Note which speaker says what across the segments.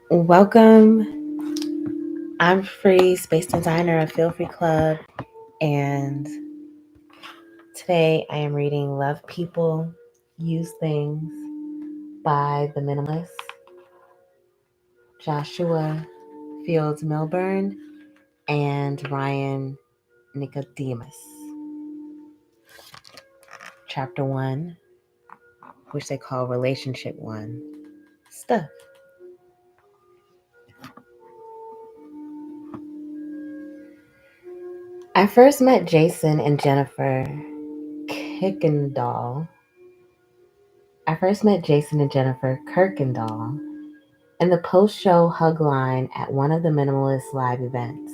Speaker 1: Welcome. I'm Free, space designer of Feel Free Club, and today I am reading Love People, Use Things by the Minimalists, Joshua Fields Millburn, and Ryan Nicodemus. Chapter 1, which they call Relationship 1, Stuff. I first met Jason and Jennifer Kirkendall. I first met Jason and Jennifer Kirkendall in the post-show hug line at one of the Minimalist live events.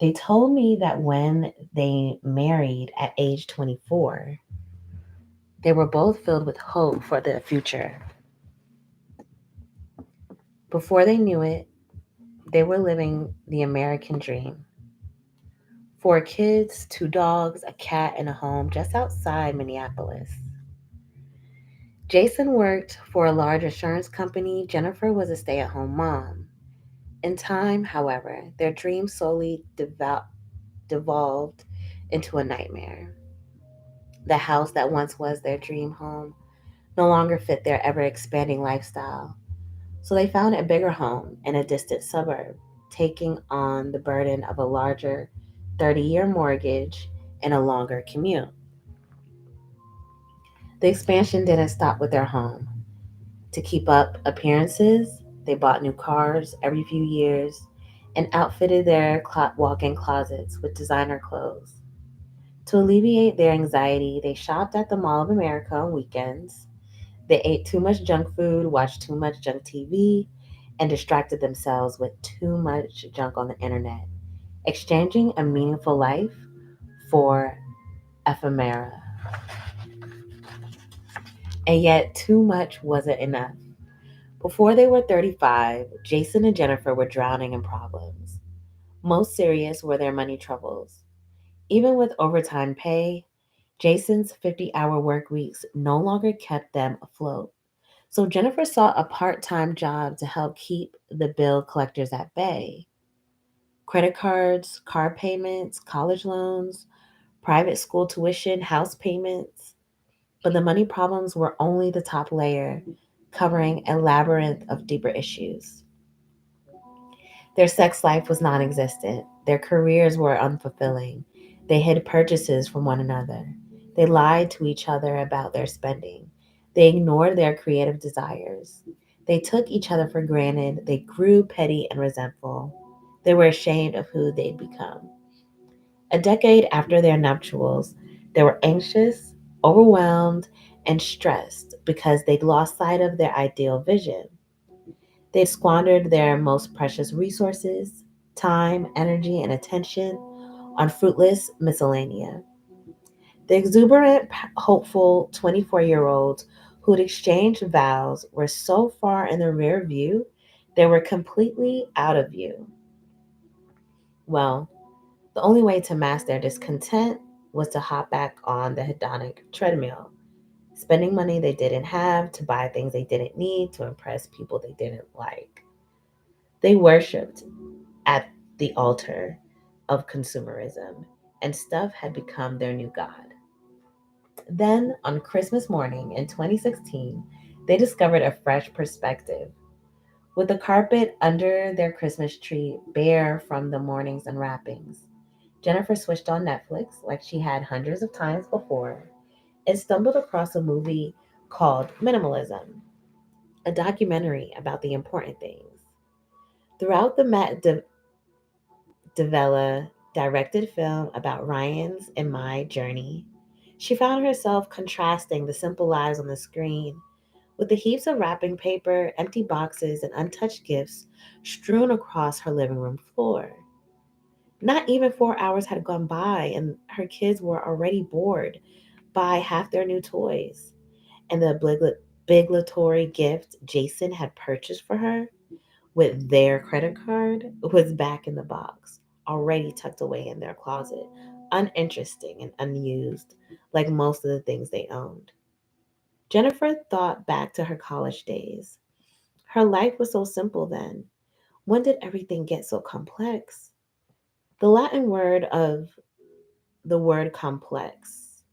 Speaker 1: They told me that when they married at age 24, they were both filled with hope for the future. Before they knew it, they were living the American dream. 4 kids, 2 dogs, a cat, and a home just outside Minneapolis. Jason worked for a large insurance company. Jennifer was a stay at home mom. In time, however, their dream slowly devolved into a nightmare. The house that once was their dream home no longer fit their ever expanding lifestyle, so they found a bigger home in a distant suburb, taking on the burden of a larger 30-year mortgage and a longer commute. The expansion didn't stop with their home. To keep up appearances, they bought new cars every few years and outfitted their walk in closets with designer clothes. To alleviate their anxiety, they shopped at the Mall of America on weekends. They ate too much junk food, watched too much junk TV, and distracted themselves with too much junk on the internet, exchanging a meaningful life for ephemera. And yet, too much wasn't enough. Before they were 35, Jason and Jennifer were drowning in problems. Most serious were their money troubles. Even with overtime pay, Jason's 50-hour work weeks no longer kept them afloat. So Jennifer sought a part time job to help keep the bill collectors at bay. Credit cards, car payments, college loans, private school tuition, house payments. But the money problems were only the top layer, covering a labyrinth of deeper issues. Their sex life was non existent. Their careers were unfulfilling. They hid purchases from one another. They lied to each other about their spending. They ignored their creative desires. They took each other for granted. They grew petty and resentful. They were ashamed of who they'd become. A decade after their nuptials, they were anxious, overwhelmed, and stressed because they'd lost sight of their ideal vision. They'd squandered their most precious resources, time, energy, and attention on fruitless miscellanea. The exuberant, hopeful 24-year-olds who'd exchanged vows were so far in the rear view, they were completely out of view. Well, the only way to mask their discontent was to hop back on the hedonic treadmill, spending money they didn't have to buy things they didn't need to impress people they didn't like. They worshipped at the altar of consumerism, and stuff had become their new god. Then, on Christmas morning in 2016, they discovered a fresh perspective. With the carpet under their Christmas tree bare from the morning's unwrappings, Jennifer switched on Netflix like she had hundreds of times before and stumbled across a movie called Minimalism, a documentary about the important things. Throughout the Davella directed film about Ryan's and my journey, she found herself contrasting the simple lives on the screen with the heaps of wrapping paper, empty boxes, and untouched gifts strewn across her living room floor. Not even 4 hours had gone by, and her kids were already bored by half their new toys. And the obligatory gift Jason had purchased for her with their credit card was back in the box, already tucked away in their closet, uninteresting and unused, like most of the things they owned. Jennifer thought back to her college days. Her life was so simple then. When did everything get so complex? The Latin word of the word complex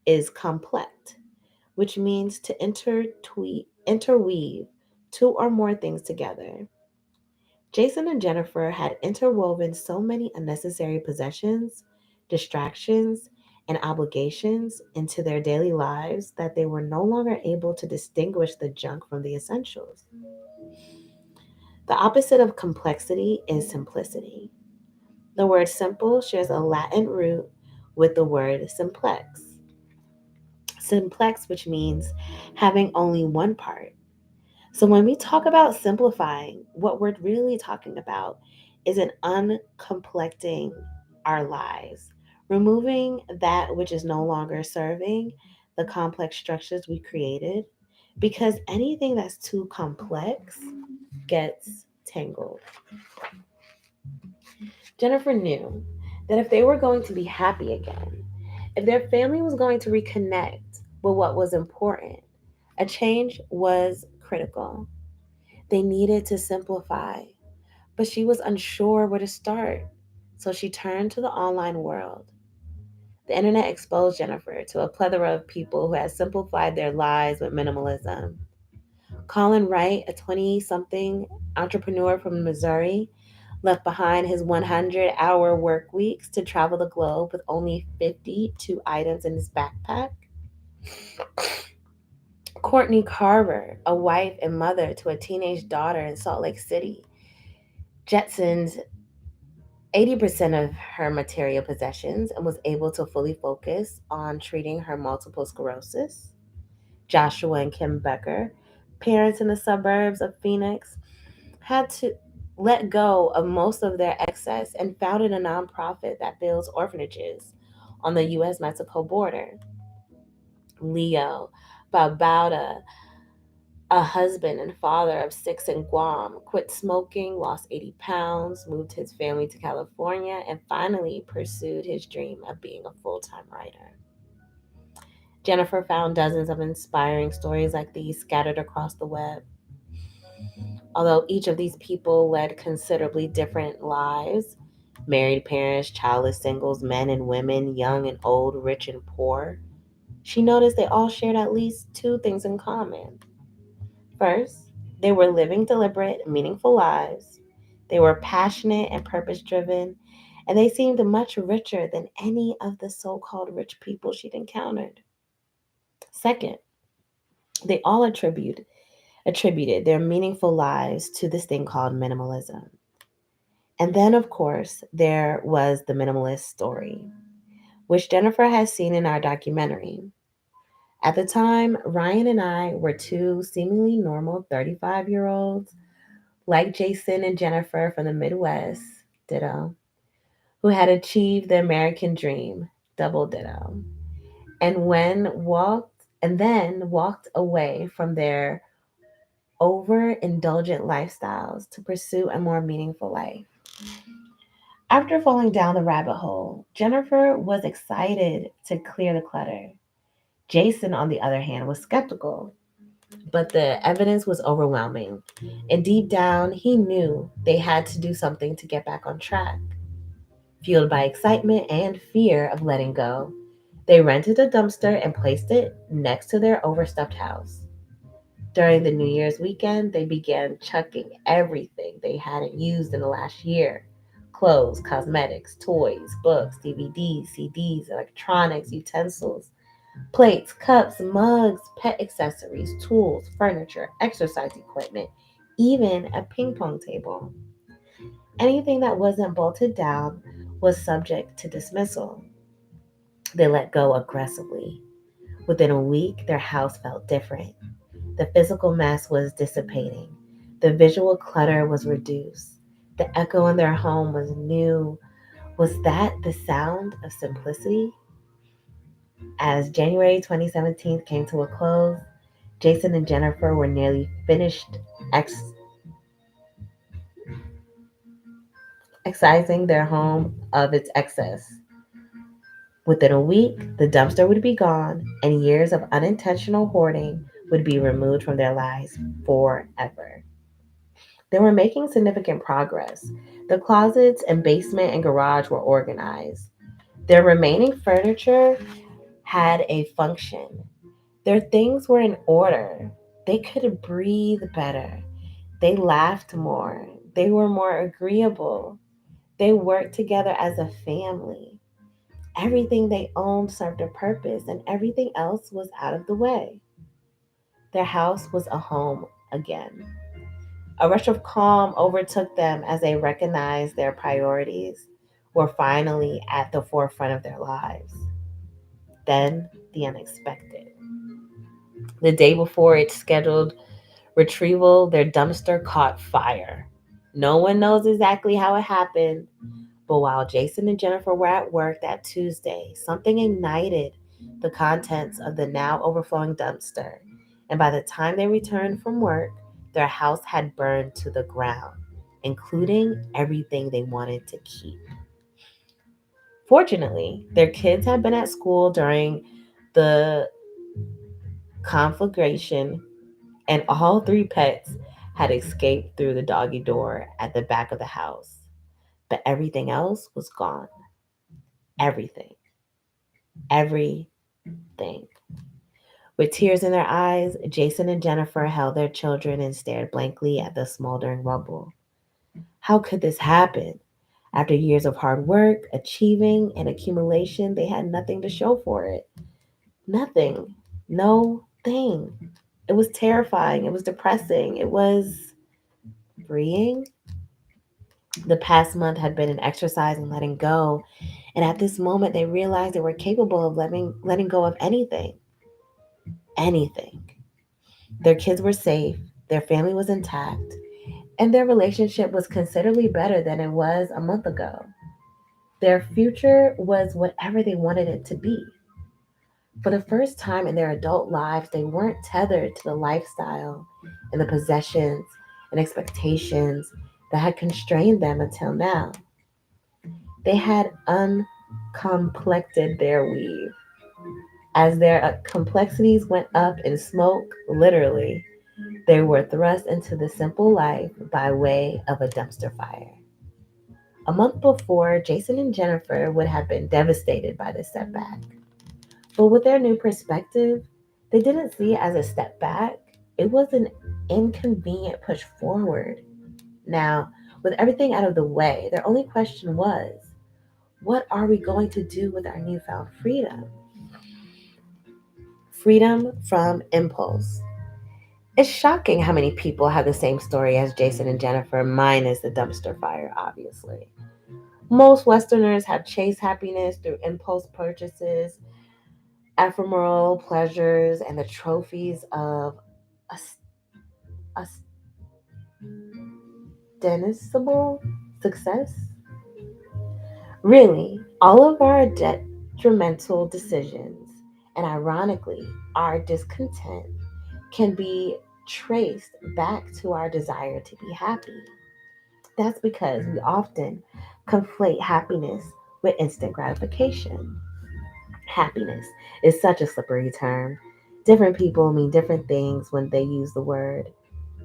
Speaker 1: is complete, which means to interweave two or more things together. Jason and Jennifer had interwoven so many unnecessary possessions, distractions, and obligations into their daily lives that they were no longer able to distinguish the junk from the essentials. The opposite of complexity is simplicity. The word simple shares a Latin root with the word simplex. Simplex, which means having only one part. So when we talk about simplifying, what we're really talking about is an uncomplecting our lives, removing that which is no longer serving the complex structures we created, because anything that's too complex gets tangled. Jennifer knew that if they were going to be happy again, if their family was going to reconnect with what was important, a change was critical. They needed to simplify, but she was unsure where to start. So she turned to the online world. The internet exposed Jennifer to a plethora of people who had simplified their lives with minimalism. Colin Wright, a 20 something entrepreneur from Missouri, left behind his 100-hour work weeks to travel the globe with only 52 items in his backpack. Courtney Carver, a wife and mother to a teenage daughter in Salt Lake City, jetsoned 80% of her material possessions and was able to fully focus on treating her multiple sclerosis. Joshua and Kim Becker, parents in the suburbs of Phoenix, had to let go of most of their excess and founded a nonprofit that builds orphanages on the US Mexico border. Leo Babauta, a husband and father of six in Guam, quit smoking, lost 80 pounds, moved his family to California, and finally pursued his dream of being a full time writer. Jennifer found dozens of inspiring stories like these scattered across the web. Although each of these people led considerably different lives, married parents, childless singles, men and women, young and old, rich and poor, she noticed they all shared at least two things in common. First, they were living deliberate, meaningful lives. They were passionate and purpose driven, and they seemed much richer than any of the so called rich people she'd encountered. Second, they all attributed their meaningful lives to this thing called minimalism. And then, of course, there was the minimalist story, which Jennifer has seen in our documentary. At the time, Ryan and I were two seemingly normal 35-year-olds like Jason and Jennifer from the Midwest, ditto, who had achieved the American dream, double ditto, and then walked away from their overindulgent lifestyles to pursue a more meaningful life. After falling down the rabbit hole, Jennifer was excited to clear the clutter. Jason, on the other hand, was skeptical, but the evidence was overwhelming. And deep down, he knew they had to do something to get back on track. Fueled by excitement and fear of letting go, they rented a dumpster and placed it next to their overstuffed house. During the New Year's weekend, they began chucking everything they hadn't used in the last year: clothes, cosmetics, toys, books, DVDs, CDs, electronics, utensils, plates, cups, mugs, pet accessories, tools, furniture, exercise equipment, even a ping pong table. Anything that wasn't bolted down was subject to dismissal. They let go aggressively. Within a week, their house felt different. The physical mess was dissipating. The visual clutter was reduced. The echo in their home was new. Was that the sound of simplicity? As January 2017 came to a close, Jason and Jennifer were nearly finished excising their home of its excess. Within a week, the dumpster would be gone, and years of unintentional hoarding would be removed from their lives forever. They were making significant progress. The closets and basement and garage were organized. Their remaining furniture had a function. Their things were in order. They could breathe better. They laughed more. They were more agreeable. They worked together as a family. Everything they owned served a purpose, and everything else was out of the way. Their house was a home again. A rush of calm overtook them as they recognized their priorities were finally at the forefront of their lives. Then the unexpected. The day before its scheduled retrieval, their dumpster caught fire. No one knows exactly how it happened, but while Jason and Jennifer were at work that Tuesday, something ignited the contents of the now overflowing dumpster. And by the time they returned from work, their house had burned to the ground, including everything they wanted to keep. Fortunately, their kids had been at school during the conflagration, and all three pets had escaped through the doggy door at the back of the house. But everything else was gone. Everything. Everything. With tears in their eyes, Jason and Jennifer held their children and stared blankly at the smoldering rubble. How could this happen? After years of hard work, achieving, and accumulation, they had nothing to show for it. Nothing. No thing. It was terrifying. It was depressing. It was freeing. The past month had been an exercise in letting go, and at this moment, they realized they were capable of letting go of anything. Anything. Their kids were safe, their family was intact, and their relationship was considerably better than it was a month ago. Their future was whatever they wanted it to be. For the first time in their adult lives, they weren't tethered to the lifestyle and the possessions and expectations that had constrained them until now. They had uncomplexed their weave. As their complexities went up in smoke, literally, they were thrust into the simple life by way of a dumpster fire. A month before, Jason and Jennifer would have been devastated by this setback. But with their new perspective, they didn't see it as a step back. It was an inconvenient push forward. Now, with everything out of the way, their only question was, what are we going to do with our newfound freedom? Freedom from impulse. It's shocking how many people have the same story as Jason and Jennifer, minus the dumpster fire, obviously. Most Westerners have chased happiness through impulse purchases, ephemeral pleasures, and the trophies of ostensible success. Really, all of our detrimental decisions, and ironically, our discontent, can be traced back to our desire to be happy. That's because we often conflate happiness with instant gratification. Happiness is such a slippery term. Different people mean different things when they use the word.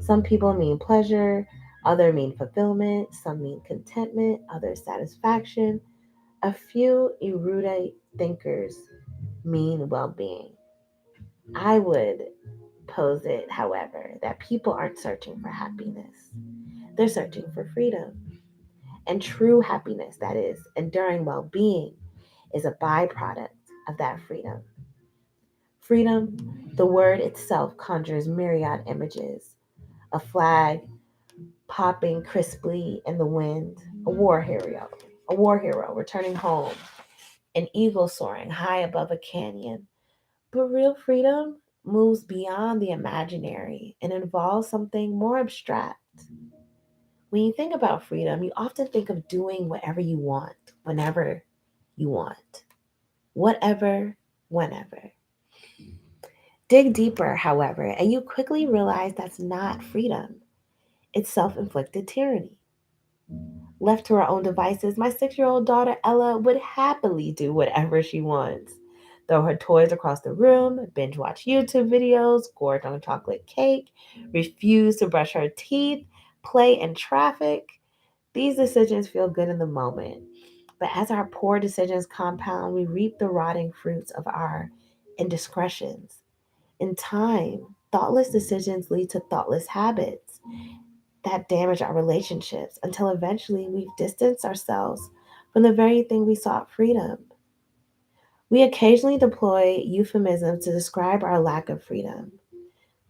Speaker 1: Some people mean pleasure, others mean fulfillment, some mean contentment, others satisfaction. A few erudite thinkers mean well being. I would pose it, however, that people aren't searching for happiness, they're searching for freedom. And true happiness, that is, enduring well being, is a byproduct of that freedom. Freedom, the word itself conjures myriad images: a flag popping crisply in the wind, a war hero returning home, an eagle soaring high above a canyon. But real freedom moves beyond the imaginary and involves something more abstract. When you think about freedom, you often think of doing whatever you want, whenever you want, whatever, whenever. Dig deeper, however, and you quickly realize that's not freedom. It's self inflicted tyranny. Left to her own devices, my 6-year old daughter Ella would happily do whatever she wants. Throw her toys across the room, binge watch YouTube videos, gorge on chocolate cake, refuse to brush her teeth, play in traffic. These decisions feel good in the moment. But as our poor decisions compound, we reap the rotting fruits of our indiscretions. In time, thoughtless decisions lead to thoughtless habits that damage our relationships until eventually we've distanced ourselves from the very thing we sought freedom. We occasionally deploy euphemisms to describe our lack of freedom: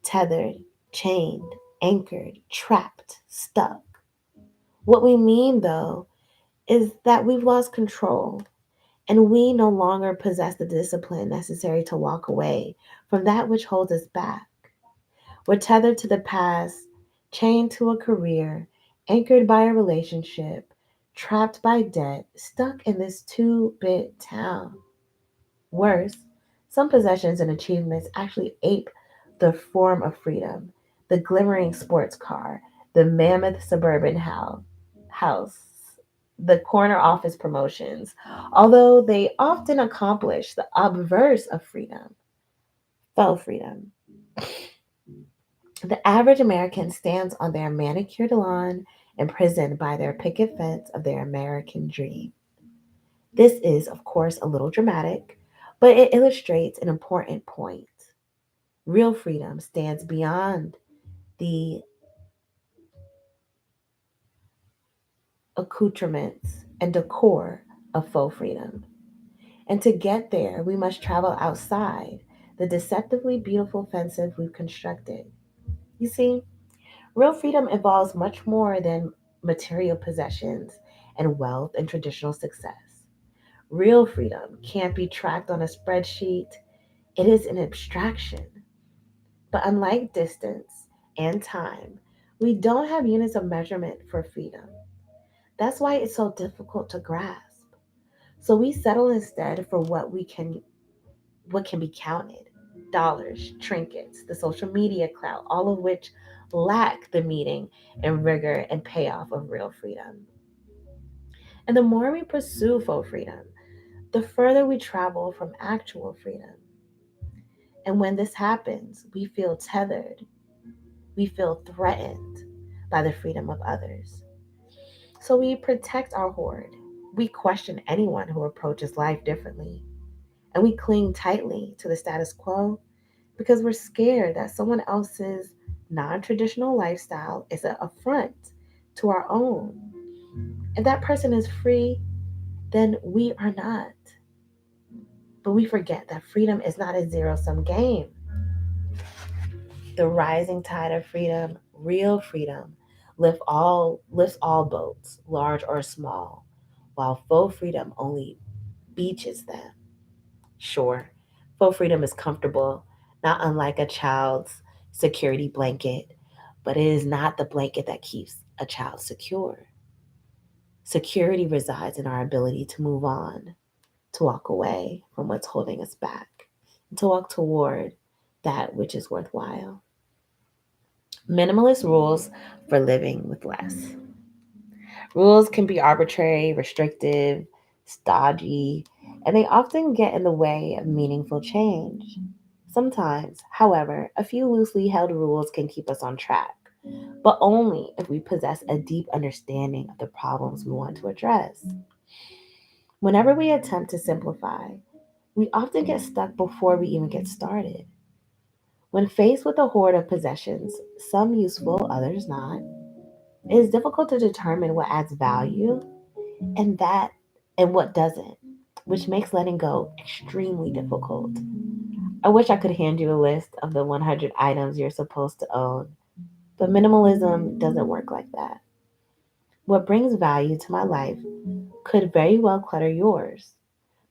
Speaker 1: tethered, chained, anchored, trapped, stuck. What we mean, though, is that we've lost control and we no longer possess the discipline necessary to walk away from that which holds us back. We're tethered to the past, chained to a career, anchored by a relationship, trapped by debt, stuck in this two-bit town. Worse, some possessions and achievements actually ape the form of freedom: the glimmering sports car, the mammoth suburban house, the corner office promotions, although they often accomplish the obverse of freedom, faux freedom. The average American stands on their manicured lawn, imprisoned by their picket fence of their American dream. This is, of course, a little dramatic, but it illustrates an important point. Real freedom stands beyond the accoutrements and decor of faux freedom. And to get there, we must travel outside the deceptively beautiful fences we've constructed. You see, real freedom involves much more than material possessions and wealth and traditional success. Real freedom can't be tracked on a spreadsheet, it is an abstraction. But unlike distance and time, we don't have units of measurement for freedom. That's why it's so difficult to grasp. So we settle instead for what can be counted: dollars, trinkets, the social media clout, all of which lack the meaning and rigor and payoff of real freedom. And the more we pursue faux freedom, the further we travel from actual freedom. And when this happens, we feel tethered, we feel threatened by the freedom of others. So we protect our hoard. We question anyone who approaches life differently. And we cling tightly to the status quo because we're scared that someone else's non traditional lifestyle is an affront to our own. If that person is free, then we are not. But we forget that freedom is not a zero sum game. The rising tide of freedom, real freedom, lifts all boats, large or small, while faux freedom only beaches them. Sure, faux freedom is comfortable, not unlike a child's security blanket, but it is not the blanket that keeps a child secure. Security resides in our ability to move on, to walk away from what's holding us back, and to walk toward that which is worthwhile. Minimalist rules for living with less. Rules can be arbitrary, restrictive, stodgy, and they often get in the way of meaningful change. Sometimes, however, a few loosely held rules can keep us on track, but only if we possess a deep understanding of the problems we want to address. Whenever we attempt to simplify, we often get stuck before we even get started. When faced with a hoard of possessions, some useful, others not, it is difficult to determine what adds value and that and what doesn't, which makes letting go extremely difficult. I wish I could hand you a list of the 100 items you're supposed to own, but minimalism doesn't work like that. What brings value to my life could very well clutter yours.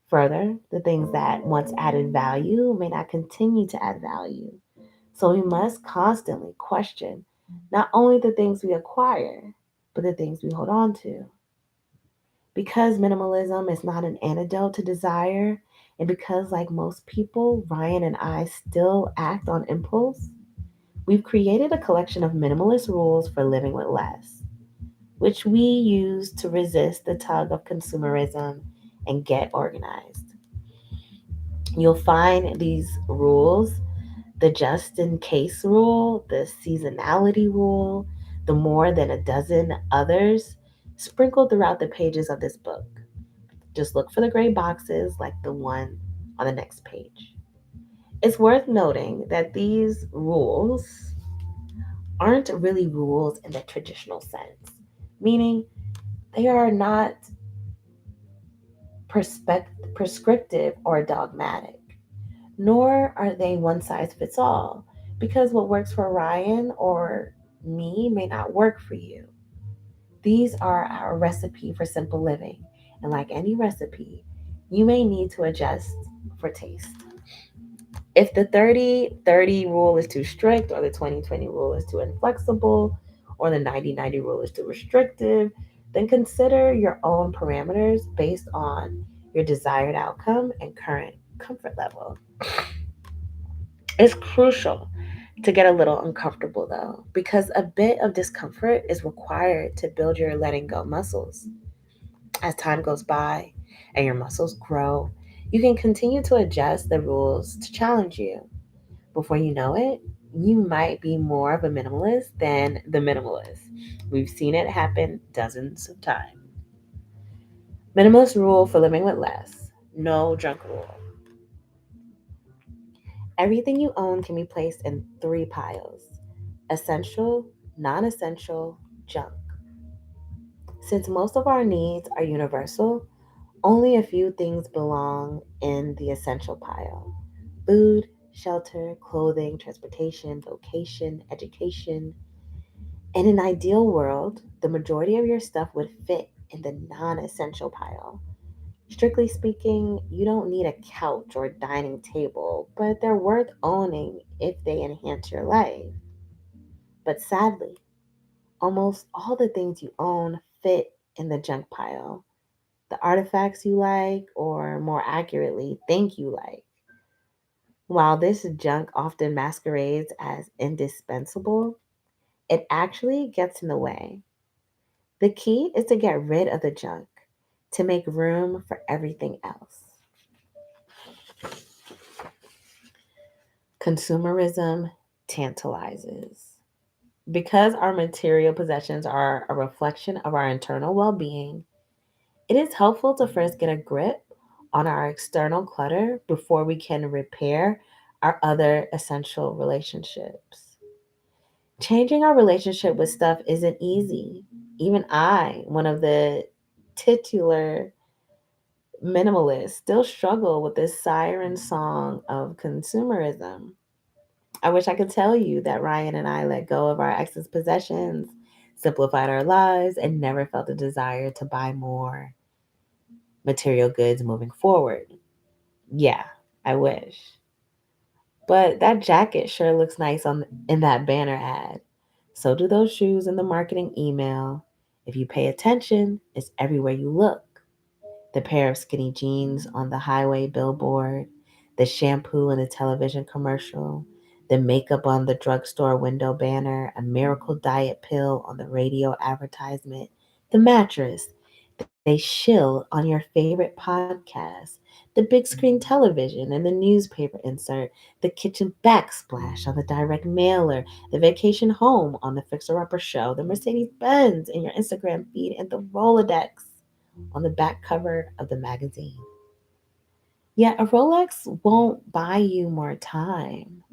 Speaker 1: Further, the things that once added value may not continue to add value. So we must constantly question not only the things we acquire, but the things we hold on to. Because minimalism is not an antidote to desire, and because, like most people, Ryan and I still act on impulse, we've created a collection of minimalist rules for living with less, which we use to resist the tug of consumerism and get organized. You'll find these rules: the just in case rule, the seasonality rule, the more than a dozen others sprinkled throughout the pages of this book. Just look for the gray boxes like the one on the next page. It's worth noting that these rules aren't really rules in the traditional sense, meaning they are not prescriptive or dogmatic, nor are they one size fits all, because what works for Ryan or me may not work for you. These are our recipe for simple living, and like any recipe, you may need to adjust for taste. If the 30-30 rule is too strict, or the 20-20 rule is too inflexible, or the 90-90 rule is too restrictive, then consider your own parameters based on your desired outcome and current comfort level. It's crucial to get a little uncomfortable though, because a bit of discomfort is required to build your letting go muscles. As time goes by and your muscles grow, you can continue to adjust the rules to challenge you. Before you know it, you might be more of a minimalist than the minimalist. We've seen it happen dozens of times. Minimalist rule for living with less. No junk rule. Everything you own can be placed in three piles: essential, non essential, junk. Since most of our needs are universal, only a few things belong in the essential pile: food, shelter, clothing, transportation, location, education. In an ideal world, the majority of your stuff would fit in the non essential pile. Strictly speaking, you don't need a couch or dining table, but they're worth owning if they enhance your life. But sadly, almost all the things you own fit in the junk pile. The artifacts you like, or more accurately, think you like. While this junk often masquerades as indispensable, it actually gets in the way. The key is to get rid of the junk to make room for everything else. Consumerism tantalizes. Because our material possessions are a reflection of our internal well being, it is helpful to first get a grip on our external clutter before we can repair our other essential relationships. Changing our relationship with stuff isn't easy. Even I, one of the titular minimalists, still struggle with this siren song of consumerism. I wish I could tell you that Ryan and I let go of our excess possessions, simplified our lives, and never felt a desire to buy more material goods moving forward. Yeah, I wish. But that jacket sure looks nice on in that banner ad. So do those shoes in the marketing email. If you pay attention, it's everywhere you look. The pair of skinny jeans on the highway billboard, the shampoo in the television commercial, the makeup on the drugstore window banner, a miracle diet pill on the radio advertisement, the mattress they shill on your favorite podcast, the big screen television and the newspaper insert, the kitchen backsplash on the direct mailer, the vacation home on the Fixer Upper show, the Mercedes Benz in your Instagram feed, and the Rolodex on the back cover of the magazine. Yet a Rolex won't buy you more time.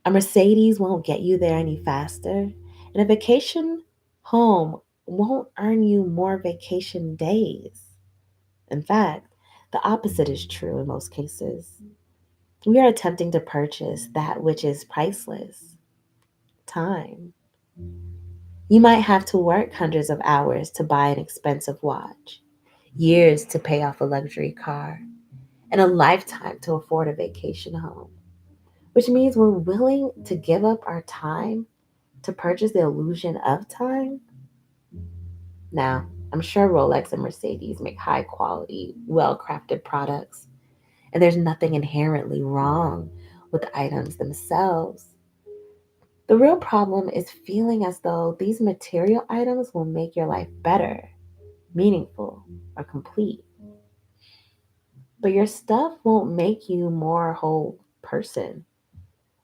Speaker 1: A Mercedes won't get you there any faster. And a vacation home won't earn you more vacation days. In fact, the opposite is true in most cases. We are attempting to purchase that which is priceless: time. You might have to work hundreds of hours to buy an expensive watch, years to pay off a luxury car, and a lifetime to afford a vacation home, which means we're willing to give up our time to purchase the illusion of time. Now, I'm sure Rolex and Mercedes make high quality, well crafted products, and there's nothing inherently wrong with the items themselves. The real problem is feeling as though these material items will make your life better, meaningful, or complete. But your stuff won't make you more whole person.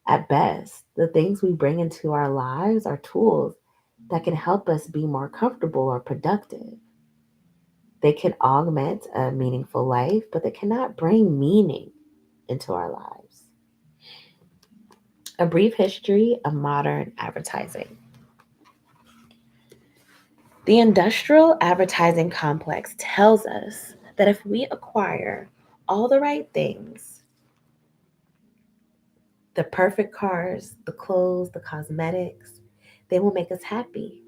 Speaker 1: At best, the things we bring into our lives are tools, that can help us be more comfortable or productive. They can augment a meaningful life, but they cannot bring meaning into our lives. A brief history of modern advertising. The industrial advertising complex tells us that if we acquire all the right things, the perfect cars, the clothes, the cosmetics, they will make us happy.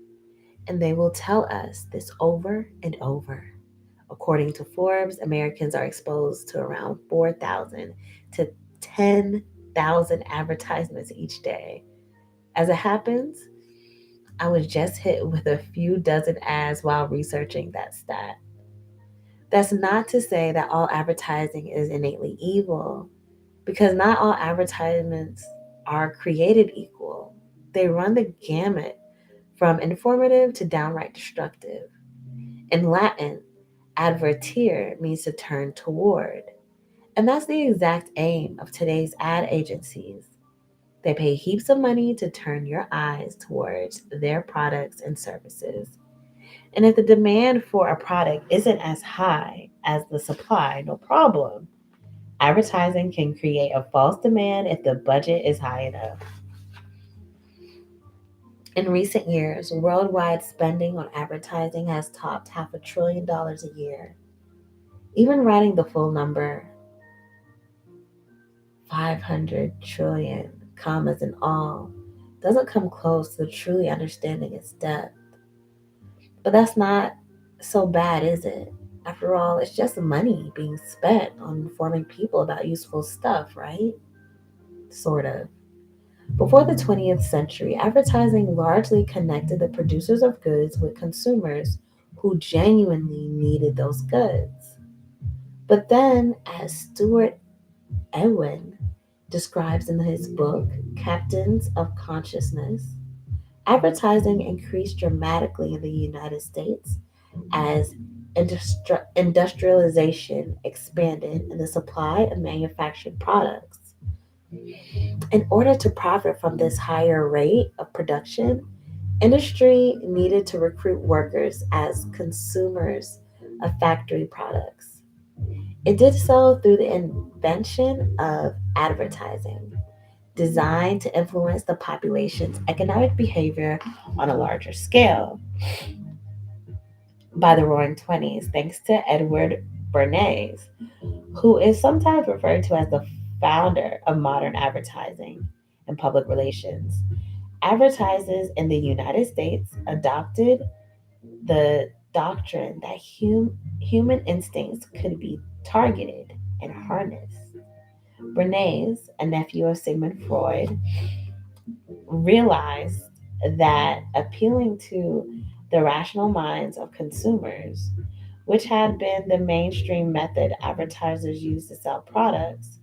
Speaker 1: And they will tell us this over and over. According to Forbes, Americans are exposed to around 4,000 to 10,000 advertisements each day. As it happens, I was just hit with a few dozen ads while researching that stat. That's not to say that all advertising is innately evil, because not all advertisements are created equal. They run the gamut from informative to downright destructive. In Latin, advertir means to turn toward. And that's the exact aim of today's ad agencies. They pay heaps of money to turn your eyes towards their products and services. And if the demand for a product isn't as high as the supply, no problem. Advertising can create a false demand if the budget is high enough. In recent years, worldwide spending on advertising has topped $500 billion a year. Even writing the full number, 500 trillion, commas and all, doesn't come close to truly understanding its depth. But that's not so bad, is it? After all, it's just money being spent on informing people about useful stuff, right? Sort of. Before the 20th century, advertising largely connected the producers of goods with consumers who genuinely needed those goods. But then, as Stuart Ewen describes in his book, Captains of Consciousness, advertising increased dramatically in the United States as industrialization expanded in the supply of manufactured products. In order to profit from this higher rate of production, industry needed to recruit workers as consumers of factory products. It did so through the invention of advertising, designed to influence the population's economic behavior on a larger scale. By the Roaring Twenties, thanks to Edward Bernays, who is sometimes referred to as the founder of modern advertising and public relations. Advertisers in the United States adopted the doctrine that human instincts could be targeted and harnessed. Bernays, a nephew of Sigmund Freud, realized that appealing to the rational minds of consumers, which had been the mainstream method advertisers used to sell products,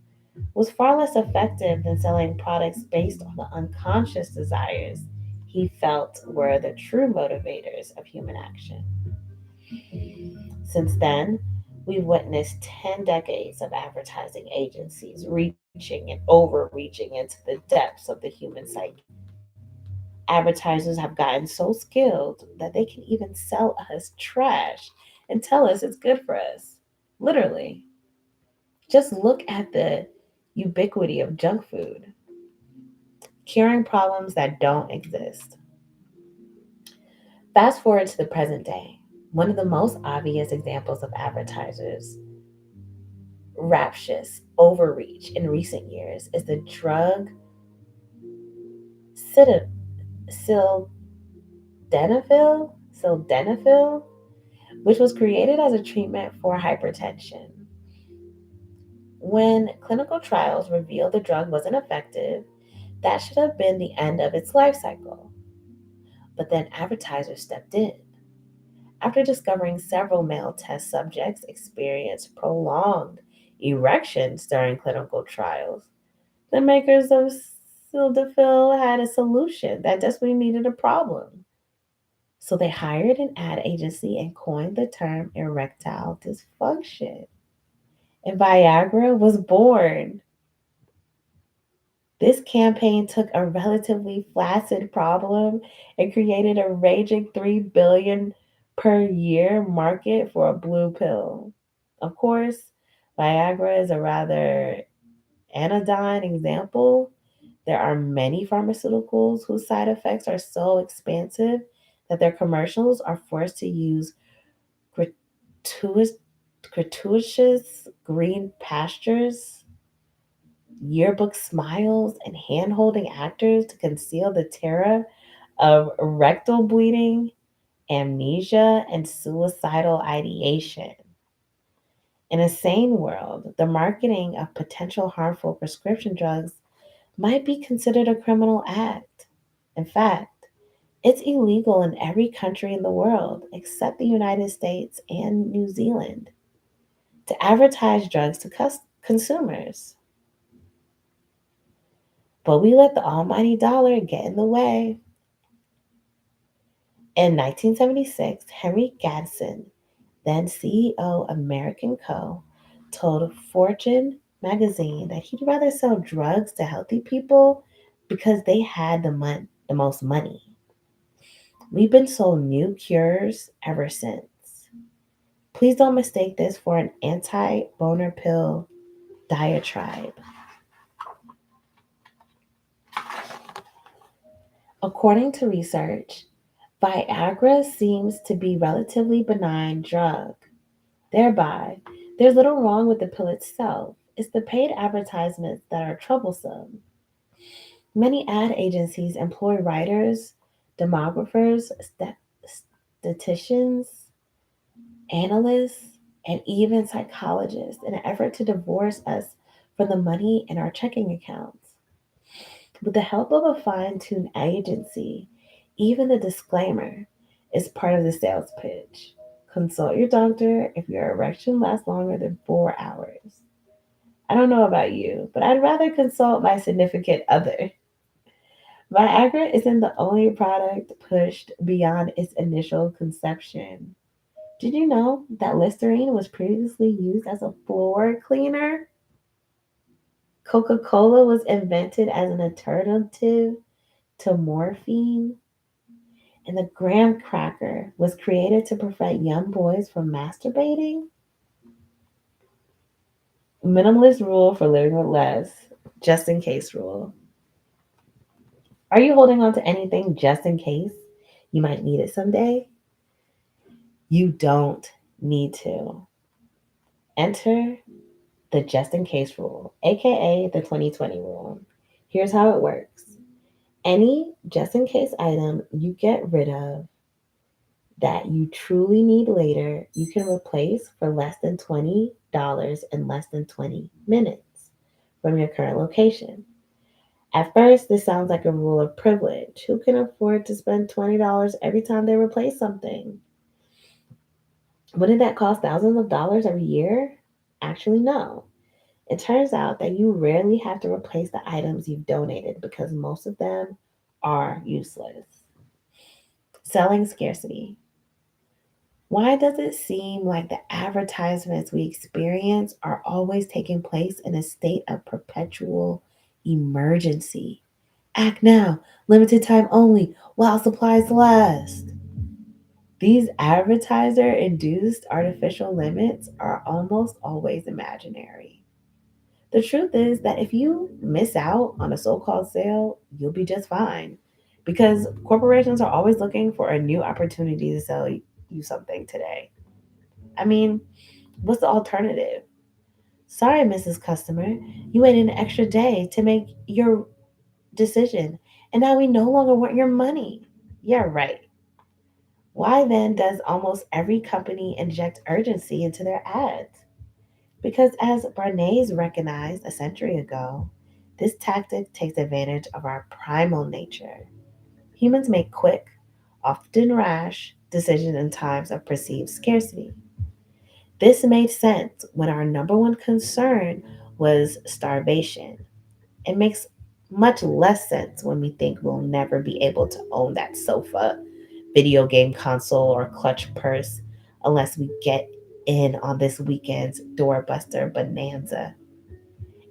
Speaker 1: was far less effective than selling products based on the unconscious desires he felt were the true motivators of human action. Since then, we've witnessed 10 decades of advertising agencies reaching and overreaching into the depths of the human psyche. Advertisers have gotten so skilled that they can even sell us trash and tell us it's good for us. Literally. Just look at the ubiquity of junk food, curing problems that don't exist. Fast forward to the present day. One of the most obvious examples of advertisers' rapturous overreach in recent years is the drug sildenafil, which was created as a treatment for hypertension. When clinical trials revealed the drug wasn't effective, that should have been the end of its life cycle. But then advertisers stepped in. After discovering several male test subjects experienced prolonged erections during clinical trials, the makers of sildenafil had a solution that desperately needed a problem. So they hired an ad agency and coined the term erectile dysfunction. And Viagra was born. This campaign took a relatively flaccid problem and created a raging 3 billion per year market for a blue pill. Of course, Viagra is a rather anodyne example. There are many pharmaceuticals whose side effects are so expansive that their commercials are forced to use gratuitous, gratuitous green pastures, yearbook smiles, and hand holding actors to conceal the terror of rectal bleeding, amnesia, and suicidal ideation. In a sane world, the marketing of potential harmful prescription drugs might be considered a criminal act. In fact, it's illegal in every country in the world except the United States and New Zealand to advertise drugs to consumers. But we let the almighty dollar get in the way. In 1976, Henry Gadsden, then CEO of American Co., told Fortune magazine that he'd rather sell drugs to healthy people because they had the most money. We've been sold new cures ever since. Please don't mistake this for an anti boner pill diatribe. According to research, Viagra seems to be a relatively benign drug. Thereby, there's little wrong with the pill itself. It's the paid advertisements that are troublesome. Many ad agencies employ writers, demographers, statisticians, analysts, and even psychologists in an effort to divorce us from the money in our checking accounts. With the help of a fine tuned agency, even the disclaimer is part of the sales pitch. Consult your doctor if your erection lasts longer than 4 hours. I don't know about you, but I'd rather consult my significant other. Viagra isn't the only product pushed beyond its initial conception. Did you know that Listerine was previously used as a floor cleaner? Coca Cola was invented as an alternative to morphine, and the graham cracker was created to prevent young boys from masturbating. Minimalist rule for living with less, just in case rule. Are you holding on to anything just in case you might need it someday? You don't need to. Enter the just in case rule, aka the 2020 rule. Here's how it works: any just in case item you get rid of that you truly need later, you can replace for less than $20 in less than 20 minutes from your current location. At first, this sounds like a rule of privilege. Who can afford to spend $20 every time they replace something? Wouldn't that cost thousands of dollars every year? Actually, no. It turns out that you rarely have to replace the items you've donated because most of them are useless. Selling scarcity. Why does it seem like the advertisements we experience are always taking place in a state of perpetual emergency? Act now, limited time only, while supplies last. These advertiser induced artificial limits are almost always imaginary. The truth is that if you miss out on a so called sale, you'll be just fine because corporations are always looking for a new opportunity to sell you something today. I mean, what's the alternative? Sorry, Mrs. Customer, you waited an extra day to make your decision, and now we no longer want your money. Yeah, right. Why then does almost every company inject urgency into their ads? Because as Bernays recognized a century ago, this tactic takes advantage of our primal nature. Humans make quick, often rash, decisions in times of perceived scarcity. This made sense when our number one concern was starvation. It makes much less sense when we think we'll never be able to own that sofa, video game console, or clutch purse unless we get in on this weekend's doorbuster bonanza.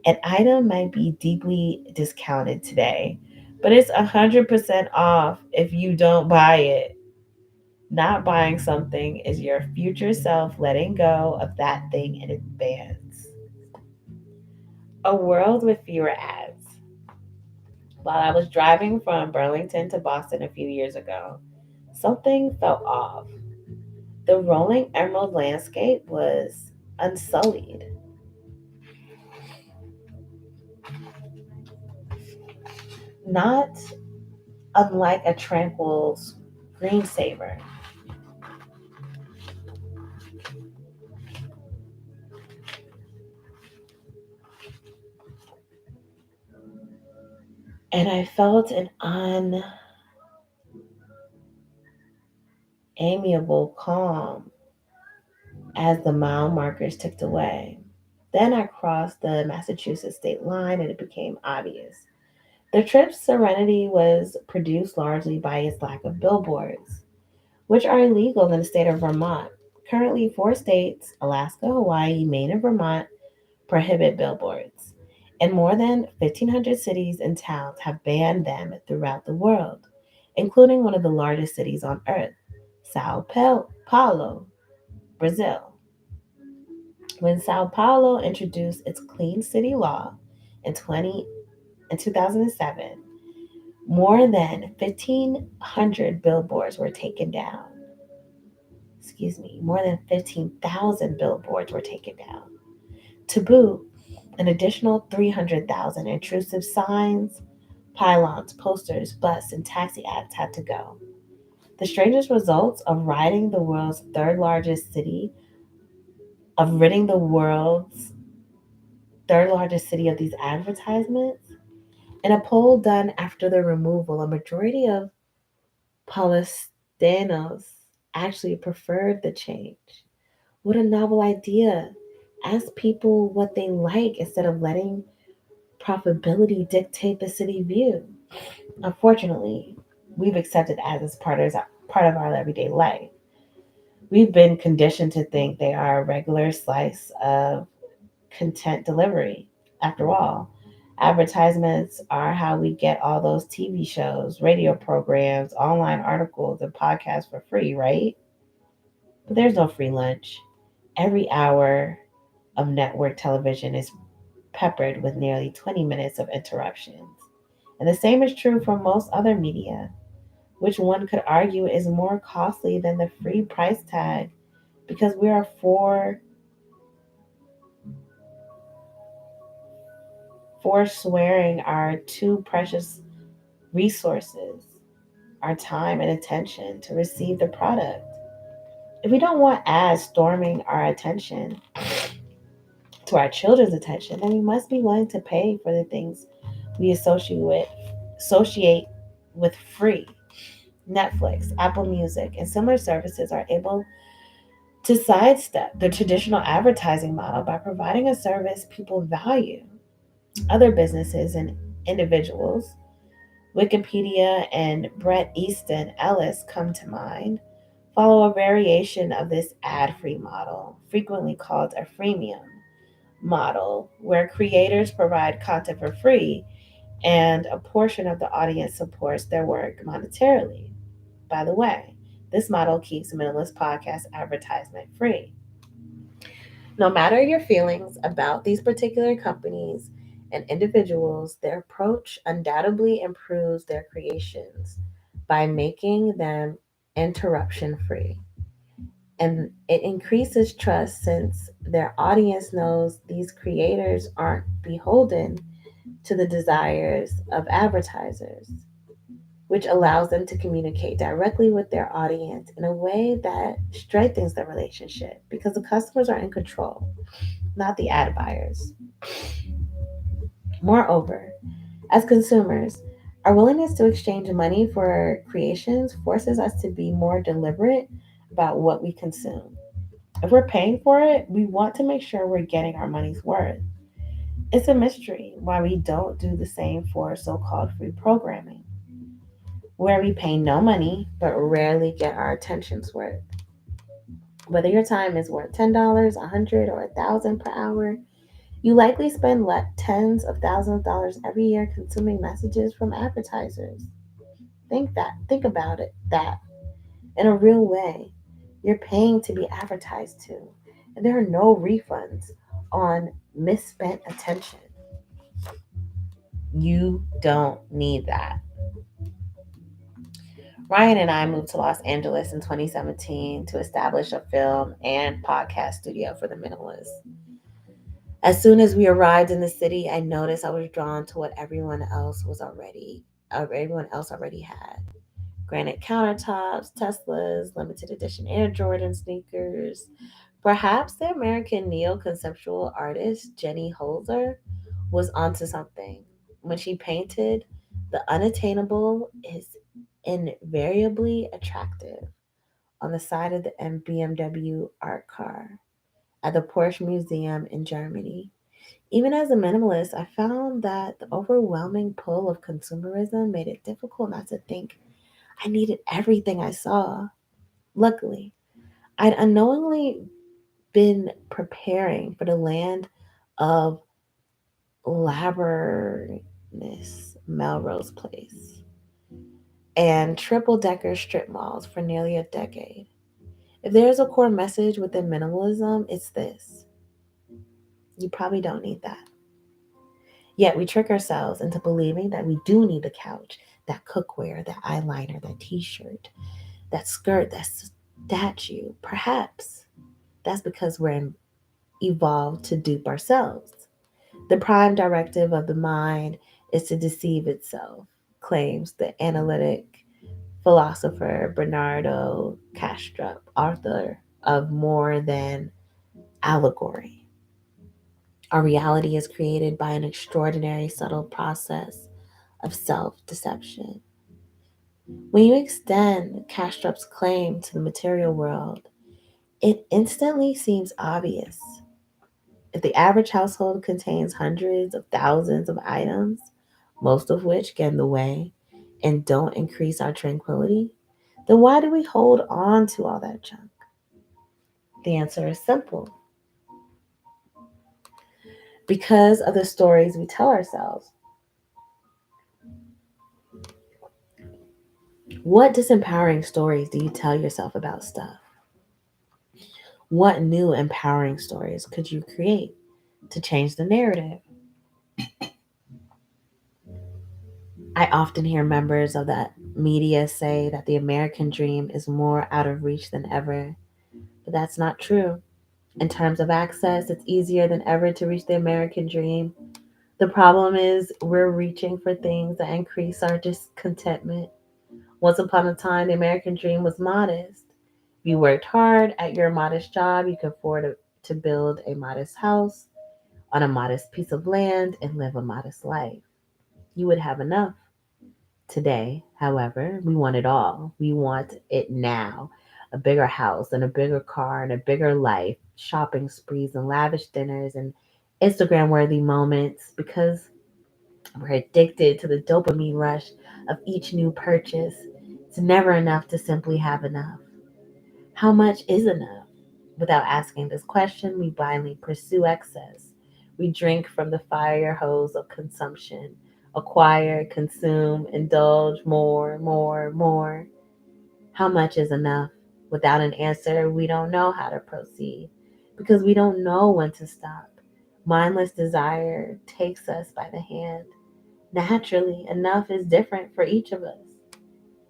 Speaker 1: An item might be deeply discounted today, but it's 100% off if you don't buy it. Not buying something is your future self letting go of that thing in advance. A world with fewer ads. While I was driving from Burlington to Boston a few years ago, something felt off. The rolling emerald landscape was unsullied, not unlike a tranquil screensaver. And I felt an unamiable calm as the mile markers ticked away. Then I crossed the Massachusetts state line and it became obvious. The trip's serenity was produced largely by its lack of billboards, which are illegal in the state of Vermont. Currently, four states, Alaska, Hawaii, Maine, and Vermont, prohibit billboards. And more than 1,500 cities and towns have banned them throughout the world, including one of the largest cities on earth, Paulo, Brazil. When Sao Paulo introduced its clean city law in 2007, more than 1,500 billboards were taken down. Excuse me, more than 15,000 billboards were taken down. To boot, an additional 300,000 intrusive signs, pylons, posters, bus, and taxi ads had to go. The strangest results of riding the world's third largest city, of ridding the world's third largest city of these advertisements. In a poll done after the removal, a majority of Palestinos actually preferred the change. What a novel idea. Ask people what they like instead of letting profitability dictate the city view. Unfortunately, we've accepted ads as part of our everyday life. We've been conditioned to think they are a regular slice of content delivery. After all, advertisements are how we get all those TV shows, radio programs, online articles, and podcasts for free, right? But there's no free lunch. Every hour of network television is peppered with nearly 20 minutes of interruptions. And the same is true for most other media, which one could argue is more costly than the free price tag because we are forswearing our two precious resources, our time and attention, to receive the product. If we don't want ads storming our attention, to our children's attention, then we must be willing to pay for the things we associate with free. Netflix, Apple Music, and similar services are able to sidestep the traditional advertising model by providing a service people value. Other businesses and individuals, Wikipedia and Bret Easton Ellis come to mind, follow a variation of this ad free model, frequently called a freemium model, where creators provide content for free and a portion of the audience supports their work monetarily. By the way, this model keeps Minimalist Podcast advertisement free. No matter your feelings about these particular companies and individuals, their approach undoubtedly improves their creations by making them interruption free. And it increases trust since their audience knows these creators aren't beholden to the desires of advertisers, which allows them to communicate directly with their audience in a way that strengthens the relationship because the customers are in control, not the ad buyers. Moreover, as consumers, our willingness to exchange money for creations forces us to be more deliberate about what we consume. If we're paying for it, we want to make sure we're getting our money's worth. It's a mystery why we don't do the same for so called free programming, where we pay no money but rarely get our attention's worth. Whether your time is worth $10, $100, or $1,000 per hour, You likely spend tens of thousands of dollars every year consuming messages from advertisers. Think about it that in a real way. You're paying to be advertised to, and there are no refunds on misspent attention. You don't need that. Ryan and I moved to Los Angeles in 2017 to establish a film and podcast studio for the Minimalists. As soon as we arrived in the city, I noticed I was drawn to what everyone else already had. Granite countertops, Teslas, limited edition Air Jordan sneakers. Perhaps the American neo-conceptual artist Jenny Holzer was onto something. When she painted, the unattainable is invariably attractive on the side of the BMW art car at the Porsche Museum in Germany. Even as a minimalist, I found that the overwhelming pull of consumerism made it difficult not to think I needed everything I saw. Luckily, I'd unknowingly been preparing for the land of Laburnus, Melrose Place, and triple decker strip malls for nearly a decade. If there's a core message within minimalism, it's this: you probably don't need that. Yet we trick ourselves into believing that we do need a couch, that cookware, that eyeliner, that t shirt, that skirt, that statue. Perhaps that's because we're evolved to dupe ourselves. The prime directive of the mind is to deceive itself, claims the analytic philosopher Bernardo Kastrup, author of More Than Allegory. Our reality is created by an extraordinary subtle process of self deception. When you extend Kastrup's claim to the material world, it instantly seems obvious. If the average household contains hundreds of thousands of items, most of which get in the way and don't increase our tranquility, then why do we hold on to all that junk? The answer is simple: because of the stories we tell ourselves. What disempowering stories do you tell yourself about stuff? What new empowering stories could you create to change the narrative? I often hear members of that media say that the American dream is more out of reach than ever, but that's not true. In terms of access, it's easier than ever to reach the American dream. The problem is we're reaching for things that increase our discontentment. Once upon a time, the American dream was modest. If you worked hard at your modest job, you could afford to build a modest house on a modest piece of land and live a modest life. You would have enough. Today, however, we want it all. We want it now. A bigger house and a bigger car and a bigger life, shopping sprees and lavish dinners and Instagram worthy moments because we're addicted to the dopamine rush of each new purchase. It's never enough to simply have enough. How much is enough? Without asking this question, we blindly pursue excess. We drink from the fire hose of consumption, acquire, consume, indulge more, more, more. How much is enough? Without an answer, we don't know how to proceed because we don't know when to stop. Mindless desire takes us by the hand. Naturally, enough is different for each of us.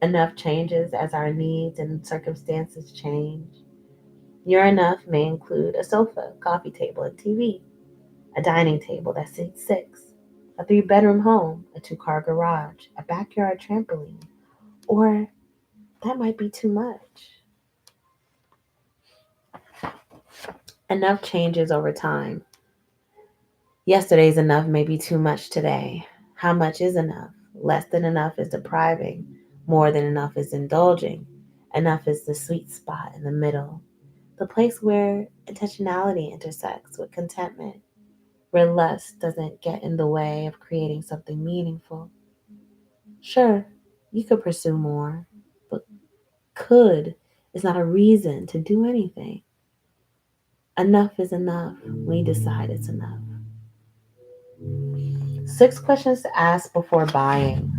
Speaker 1: Enough changes as our needs and circumstances change. Your enough may include a sofa, coffee table, and TV, a dining table that seats six, a three-bedroom home, a two-car garage, a backyard trampoline, or that might be too much. Enough changes over time. Yesterday's enough may be too much today. How much is enough? Less than enough is depriving. More than enough is indulging. Enough is the sweet spot in the middle, the place where intentionality intersects with contentment, where lust doesn't get in the way of creating something meaningful. Sure, you could pursue more, but could is not a reason to do anything. Enough is enough when you decide it's enough. Six questions to ask before buying.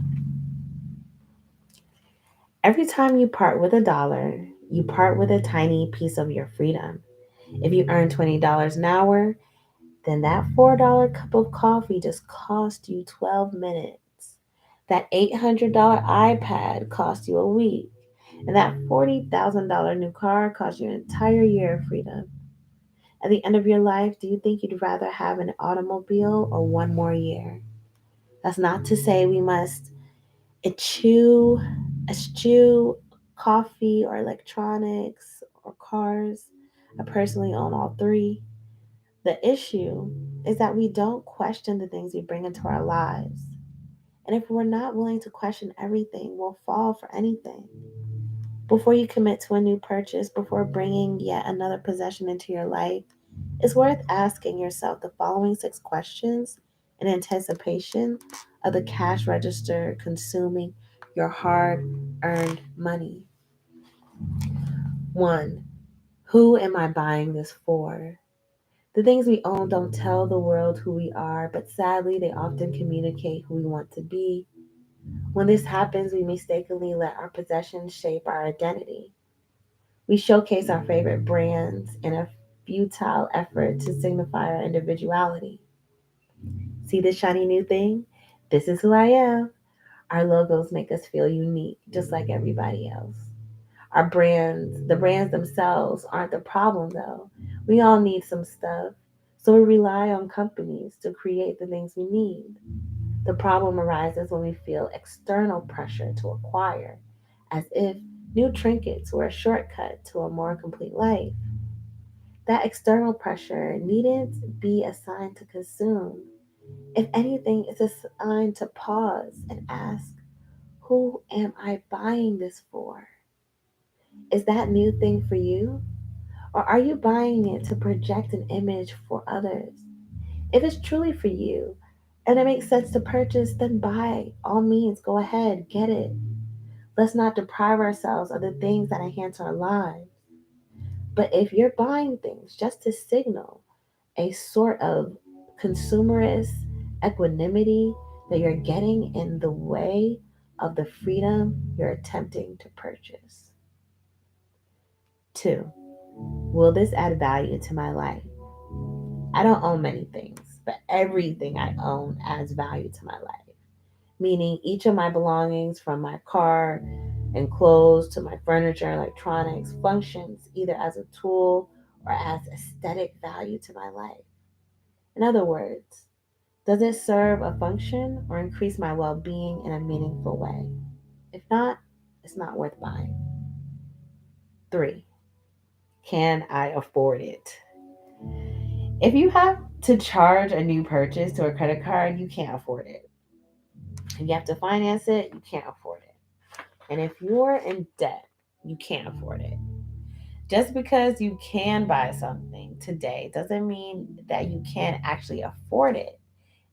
Speaker 1: Every time you part with $1, you part with a tiny piece of your freedom. If you earn $20 an hour, then that $4 cup of coffee just cost you 12 minutes. That $800 iPad cost you a week. And that $40,000 new car cost you an entire year of freedom. At the end of your life, do you think you'd rather have an automobile or one more year? That's not to say we must eschew, eschew coffee or electronics or cars. I personally own all three. The issue is that we don't question the things we bring into our lives. And if we're not willing to question everything, we'll fall for anything. Before you commit to a new purchase, before bringing yet another possession into your life, it's worth asking yourself the following six questions in anticipation of the cash register consuming your hard earned money. One, who am I buying this for? The things we own don't tell the world who we are, but sadly, they often communicate who we want to be. When this happens, we mistakenly let our possessions shape our identity. We showcase our favorite brands in a futile effort to signify our individuality. See this shiny new thing? This is who I am. Our logos make us feel unique, just like everybody else. The brands themselves aren't the problem though. We all need some stuff. So we rely on companies to create the things we need. The problem arises when we feel external pressure to acquire, as if new trinkets were a shortcut to a more complete life. That external pressure needn't be a sign to consume. If anything, it's a sign to pause and ask, who am I buying this for? Is that new thing for you? Or are you buying it to project an image for others? If it's truly for you and it makes sense to purchase, then by all means, go ahead, get it. Let's not deprive ourselves of the things that enhance our lives. But if you're buying things just to signal a sort of consumerist equanimity, that you're getting in the way of the freedom you're attempting to purchase. Two, will this add value to my life? I don't own many things, but everything I own adds value to my life. Meaning, each of my belongings, from my car and clothes to my furniture, electronics, functions either as a tool or as aesthetic value to my life. In other words, does it serve a function or increase my well being in a meaningful way? If not, it's not worth buying. Three, can I afford it? If you have to charge a new purchase to a credit card, you can't afford it. If you have to finance it, you can't afford it. And if you're in debt, you can't afford it. Just because you can buy something today doesn't mean that you can't actually afford it.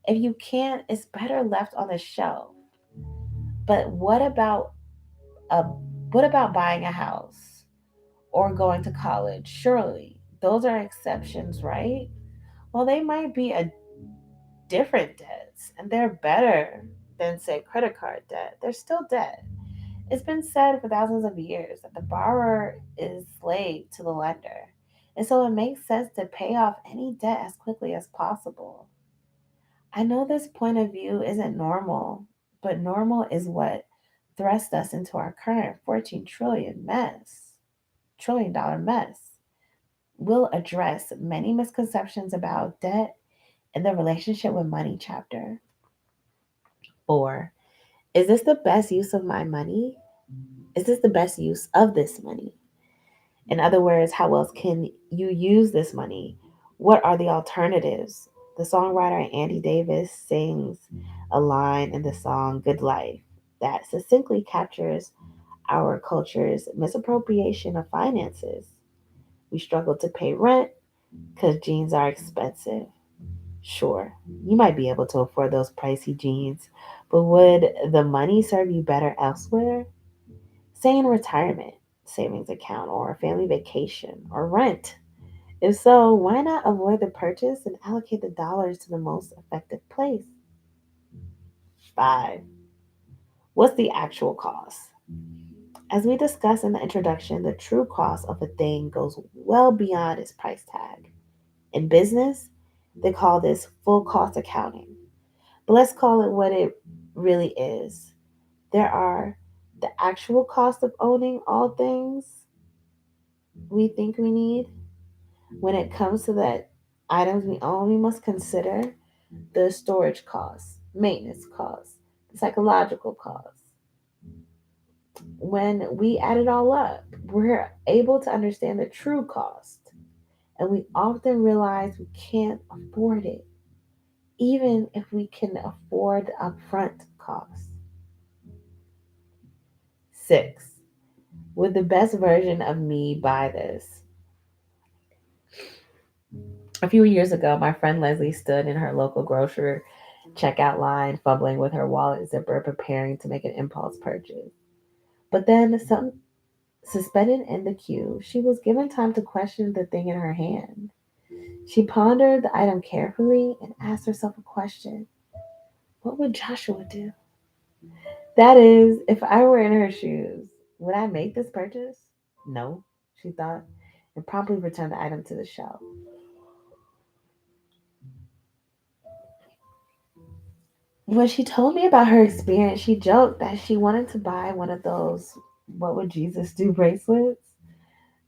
Speaker 1: If you can't, it's better left on the shelf. But a what about buying a house or going to college? Surely those are exceptions, right? Well, they might be a different debts and they're better than, say, credit card debt. They're still debt. It's been said for thousands of years that the borrower is slave to the lender. And so it makes sense to pay off any debt as quickly as possible. I know this point of view isn't normal, but normal is what thrust us into our current 14 trillion dollar mess. We'll address many misconceptions about debt in the relationship with money chapter. 4. Is this the best use of my money? Is this the best use of this money? In other words, how else can you use this money? What are the alternatives? The songwriter Andy Davis sings a line in the song Good Life that succinctly captures our culture's misappropriation of finances. We struggle to pay rent because jeans are expensive. Sure, you might be able to afford those pricey jeans, but would the money serve you better elsewhere? Say in retirement, savings account, or a family vacation, or rent. If so, why not avoid the purchase and allocate the dollars to the most effective place? 5. What's the actual cost? As we discussed in the introduction, the true cost of a thing goes well beyond its price tag. In business, they call this full cost accounting. But let's call it what it really is. There are the actual cost of owning all things we think we need. When it comes to the items we own, we must consider the storage costs, maintenance costs, the psychological costs. When we add it all up, we're able to understand the true cost. And we often realize we can't afford it, even if we can afford the upfront costs. 6. Would the best version of me buy this? A few years ago, my friend Leslie stood in her local grocery checkout line, fumbling with her wallet zipper, preparing to make an impulse purchase. But then, suspended in the queue, she was given time to question the thing in her hand. She pondered the item carefully and asked herself a question. What would Joshua do? That is, if I were in her shoes, would I make this purchase? No, she thought, and promptly returned the item to the shelf. When she told me about her experience, she joked that she wanted to buy one of those "What Would Jesus Do" bracelets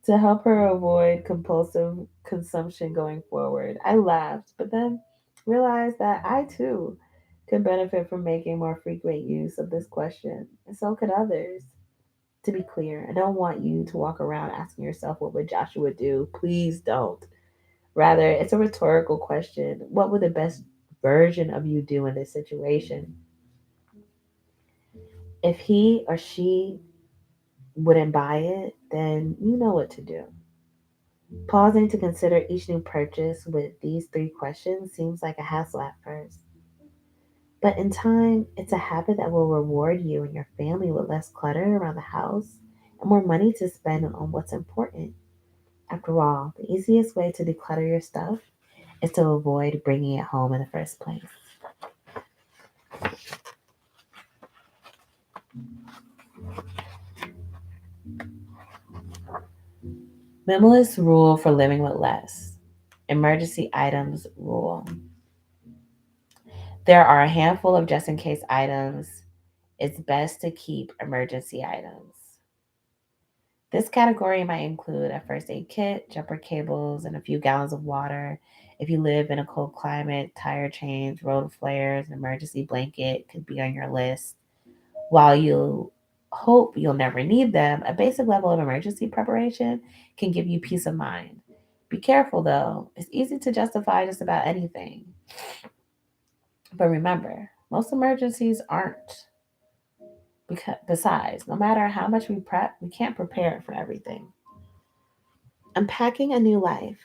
Speaker 1: to help her avoid compulsive consumption going forward. I laughed, but then realized that I too could benefit from making more frequent use of this question, and so could others. To be clear, I don't want you to walk around asking yourself, what would Joshua do? Please don't. Rather, it's a rhetorical question. What would the best version of you do in this situation? If he or she wouldn't buy it, then you know what to do. Pausing to consider each new purchase with these three questions seems like a hassle at first. But in time, it's a habit that will reward you and your family with less clutter around the house and more money to spend on what's important. After all, the easiest way to declutter your stuff is to avoid bringing it home in the first place. Minimalist rule for living with less. Emergency items rule. There are a handful of just in case items. It's best to keep emergency items. This category might include a first aid kit, jumper cables, and a few gallons of water. If you live in a cold climate, tire chains, road flares, an emergency blanket could be on your list. While you hope you'll never need them, a basic level of emergency preparation can give you peace of mind. Be careful though, it's easy to justify just about anything. But remember, most emergencies aren't. Because besides, no matter how much we prep, we can't prepare for everything. Unpacking a new life.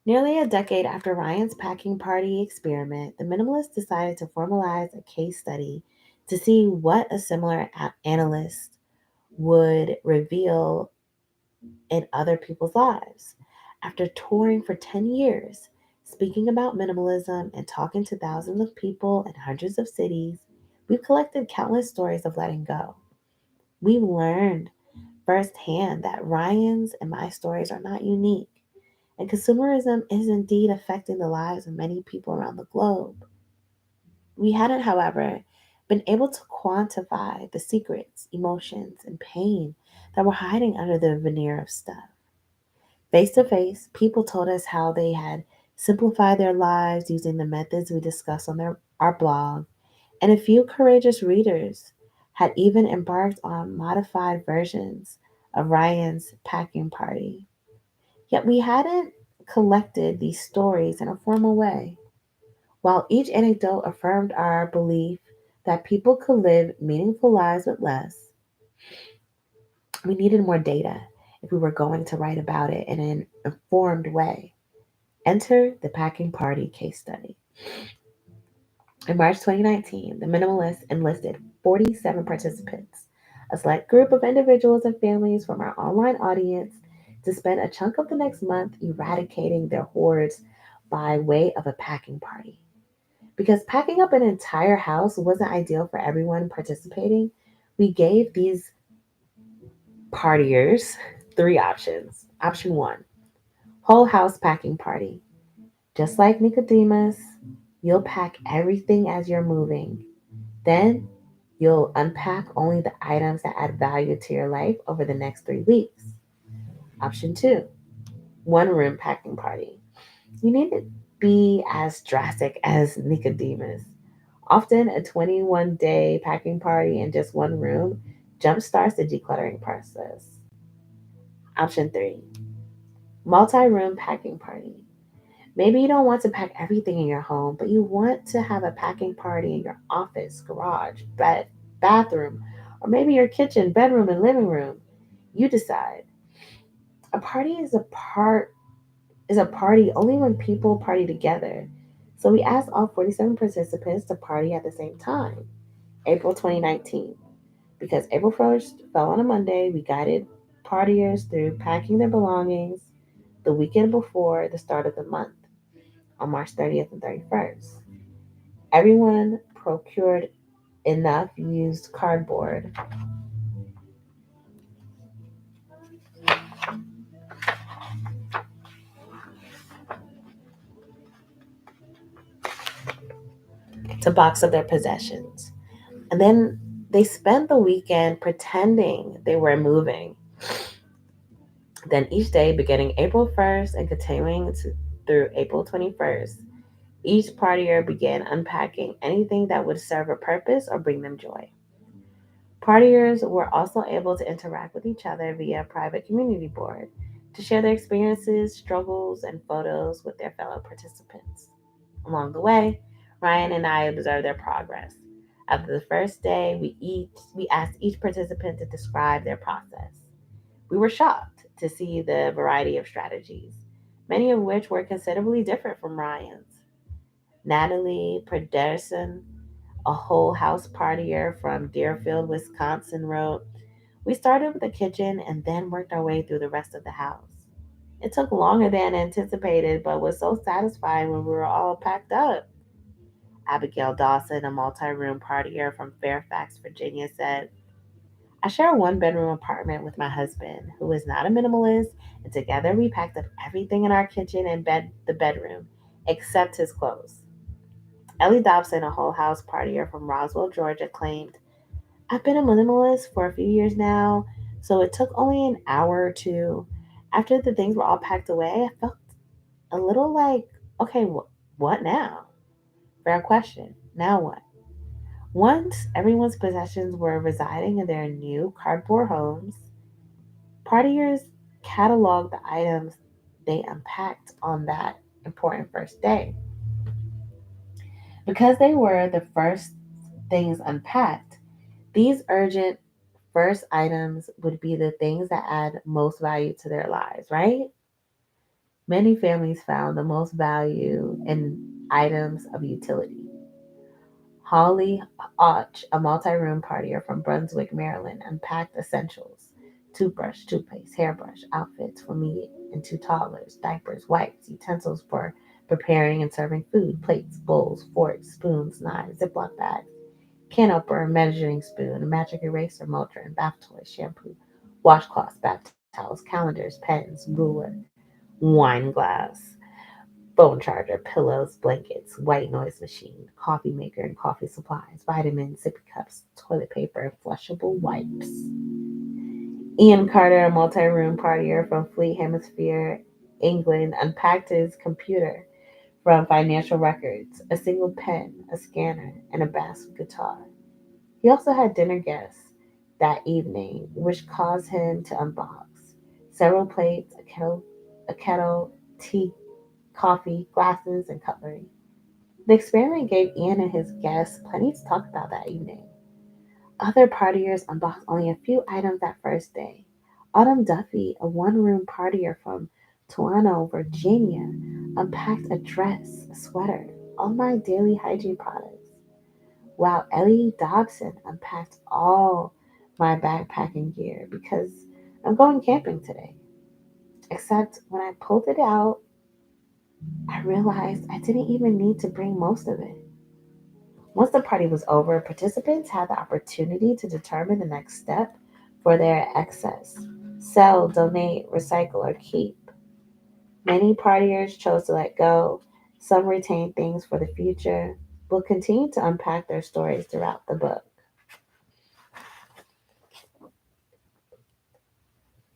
Speaker 1: Nearly a decade after Ryan's packing party experiment, the minimalists decided to formalize a case study to see what a similar analyst would reveal in other people's lives. After touring for 10 years, speaking about minimalism and talking to thousands of people in hundreds of cities, we've collected countless stories of letting go. We've learned firsthand that Ryan's and my stories are not unique, and consumerism is indeed affecting the lives of many people around the globe. We hadn't, however, been able to quantify the secrets, emotions, and pain that were hiding under the veneer of stuff. Face to face, people told us how they had simplified their lives using the methods we discussed on our blog, and a few courageous readers had even embarked on modified versions of Ryan's packing party. Yet we hadn't collected these stories in a formal way. While each anecdote affirmed our belief that people could live meaningful lives with less, we needed more data if we were going to write about it in an informed way. Enter the packing party case study. In March 2019, the Minimalists enlisted 47 participants, a select group of individuals and families from our online audience, to spend a chunk of the next month eradicating their hoards by way of a packing party. Because packing up an entire house wasn't ideal for everyone participating, we gave these partiers three options. Option one, whole house packing party. Just like Nicodemus, you'll pack everything as you're moving. Then you'll unpack only the items that add value to your life over the next 3 weeks. Option two, one room packing party. You needn't be as drastic as Nicodemus. Often, a 21-day packing party in just one room jumpstarts the decluttering process. Option three, multi room packing party. Maybe you don't want to pack everything in your home, but you want to have a packing party in your office, garage, bed, bathroom, or maybe your kitchen, bedroom, and living room. You decide. A party is a party only when people party together. So we asked all 47 participants to party at the same time, April 2019. Because April 1st fell on a Monday, we guided partiers through packing their belongings the weekend before the start of the month, on March 30th and 31st. Everyone procured enough used cardboard to box up their possessions. And then they spent the weekend pretending they were moving. Then each day, beginning April 1st and continuing through April 21st, each partier began unpacking anything that would serve a purpose or bring them joy. Partiers were also able to interact with each other via a private community board to share their experiences, struggles, and photos with their fellow participants. Along the way, Ryan and I observed their progress. After the first day, we asked each participant to describe their process. We were shocked to see the variety of strategies, many of which were considerably different from Ryan's. Natalie Pedersen, a whole house partier from Deerfield, Wisconsin, wrote, "We started with the kitchen and then worked our way through the rest of the house. It took longer than anticipated, but was so satisfying when we were all packed up." Abigail Dawson, a multi room partier from Fairfax, Virginia, said, "I share a 1 bedroom apartment with my husband, who is not a minimalist, and together we packed up everything in our kitchen and the bedroom, except his clothes." Ellie Dobson, a whole house partier from Roswell, Georgia, claimed, "I've been a minimalist for a few years now, so it took only an hour or two. After the things were all packed away, I felt a little like, okay, what now?" Fair question. Now what? Once everyone's possessions were residing in their new cardboard homes, partiers cataloged the items they unpacked on that important first day. Because they were the first things unpacked, these urgent first items would be the things that add most value to their lives, right? Many families found the most value in items of utility. Holly Och, a multi room partier from Brunswick, Maryland, unpacked essentials: toothbrush, toothpaste, hairbrush, outfits for me and two toddlers, diapers, wipes, utensils for preparing and serving food, plates, bowls, forks, spoons, knives, Ziploc bags, can opener, measuring spoon, a magic eraser, Motrin, bath toys, shampoo, washcloths, bath towels, calendars, pens, ruler, wine glass, phone charger, pillows, blankets, white noise machine, coffee maker and coffee supplies, vitamins, sippy cups, toilet paper, flushable wipes. Ian Carter, a multi room partier from Fleet Hemisphere, England, unpacked his computer from financial records, a single pen, a scanner, and a bass guitar. He also had dinner guests that evening, which caused him to unbox several plates, a kettle, tea, coffee, glasses, and cutlery. The experiment gave Ian and his guests plenty to talk about that evening. Other partiers unboxed only a few items that first day. Autumn Duffy, a 1 room partier from Toronto, Virginia, unpacked a dress, a sweater, all my daily hygiene products, while Ellie Dobson unpacked all my backpacking gear because I'm going camping today. Except when I pulled it out, I realized I didn't even need to bring most of it. Once the party was over, participants had the opportunity to determine the next step for their excess: sell, donate, recycle, or keep. Many partiers chose to let go. Some retained things for the future. We'll continue to unpack their stories throughout the book.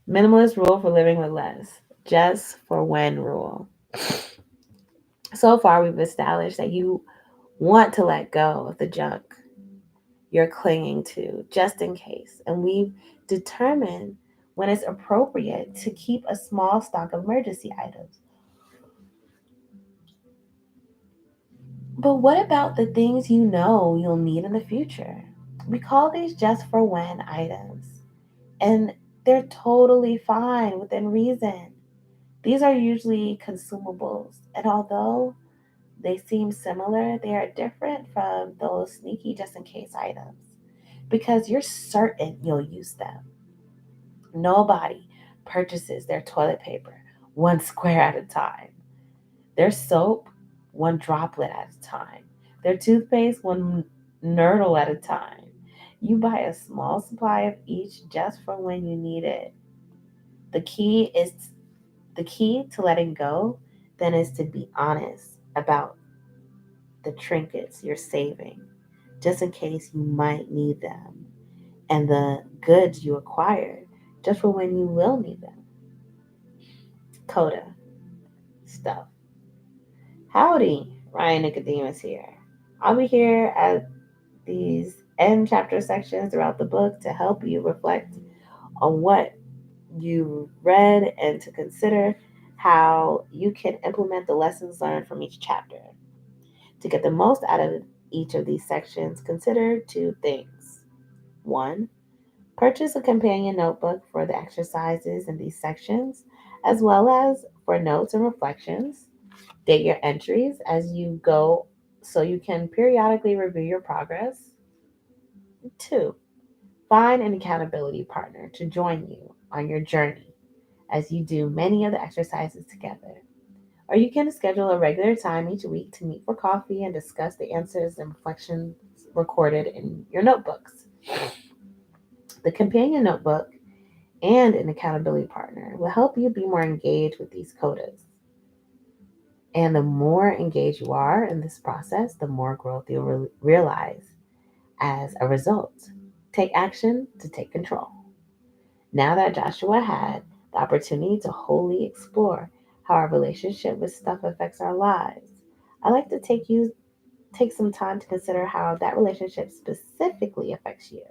Speaker 1: Minimalist rule for living with less. Just for when rule. So far, we've established that you want to let go of the junk you're clinging to just in case. And we've determined when it's appropriate to keep a small stock of emergency items. But what about the things you know you'll need in the future? We call these just for when items, and they're totally fine within reason. These are usually consumables, and although they seem similar, they are different from those sneaky just in case items because you're certain you'll use them. Nobody purchases their toilet paper one square at a time, their soap one droplet at a time, their toothpaste one nurdle at a time. You buy a small supply of each just for when you need it. The key is the key to letting go then is to be honest about the trinkets you're saving just in case you might need them, and the goods you acquired just for when you will need them. Coda stuff. Howdy, Ryan Nicodemus here. I'll be here at these end chapter sections throughout the book to help you reflect on what you read and to consider how you can implement the lessons learned from each chapter. To get the most out of each of these sections, consider two things. One, purchase a companion notebook for the exercises in these sections, as well as for notes and reflections. Date your entries as you go so you can periodically review your progress. Two, find an accountability partner to join you on your journey as you do many of the exercises together. Or you can schedule a regular time each week to meet for coffee and discuss the answers and reflections recorded in your notebooks. The companion notebook and an accountability partner will help you be more engaged with these codas. And the more engaged you are in this process, the more growth you'll realize as a result. Take action to take control. Now that Joshua had the opportunity to wholly explore how our relationship with stuff affects our lives, I'd like to take some time to consider how that relationship specifically affects you.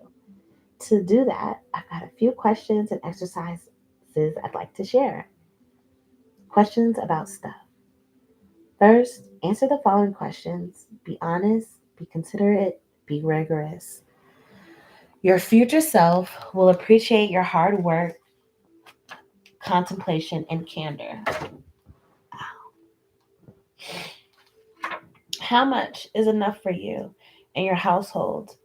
Speaker 1: To do that, I've got a few questions and exercises I'd like to share. Questions about stuff. First, answer the following questions. Be honest, be considerate, be rigorous. Your future self will appreciate your hard work, contemplation, and candor. How much is enough for you and your household?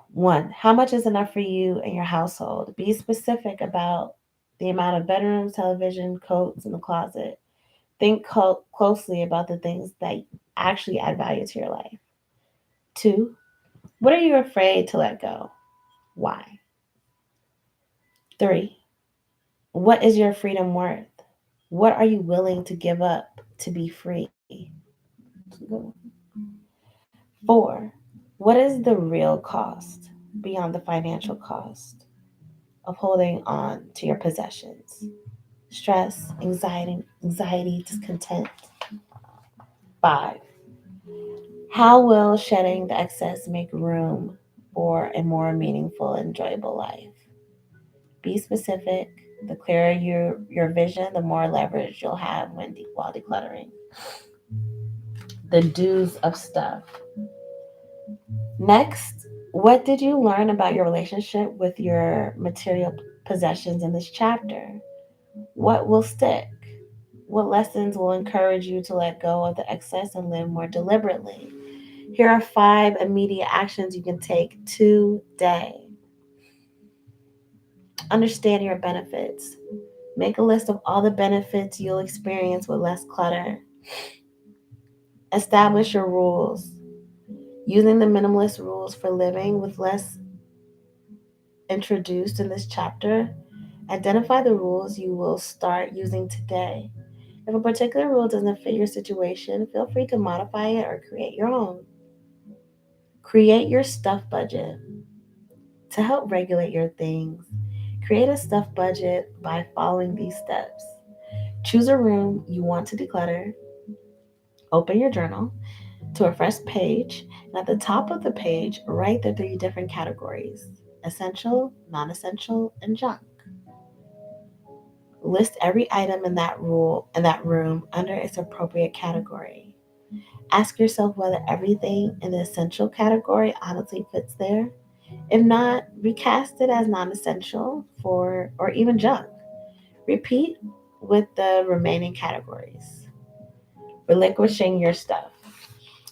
Speaker 1: One, how much is enough for you and your household? Be specific about the amount of bedrooms, television, coats in the closet. Think closely about the things that actually add value to your life. Two, what are you afraid to let go? Why? Three, what is your freedom worth? What are you willing to give up to be free? Four, what is the real cost beyond the financial cost of holding on to your possessions? Stress, anxiety, discontent. Five, how will shedding the excess make room for a more meaningful, enjoyable life? Be specific. The clearer your vision, the more leverage you'll have while decluttering. The do's of stuff. Next, what did you learn about your relationship with your material possessions in this chapter? What will stick? What lessons will encourage you to let go of the excess and live more deliberately? Here are 5 immediate actions you can take today. Understand your benefits. Make a list of all the benefits you'll experience with less clutter. Establish your rules. Using the minimalist rules for living with less introduced in this chapter, identify the rules you will start using today. If a particular rule doesn't fit your situation, feel free to modify it or create your own. Create your stuff budget. To help regulate your things, create a stuff budget by following these steps. Choose a room you want to declutter. Open your journal to a fresh page, and at the top of the page, write the three different categories: essential, non essential, and junk. List every item in that room under its appropriate category. Ask yourself whether everything in the essential category honestly fits there. If not, recast it as non essential for or even junk. Repeat with the remaining categories. Relinquishing your stuff.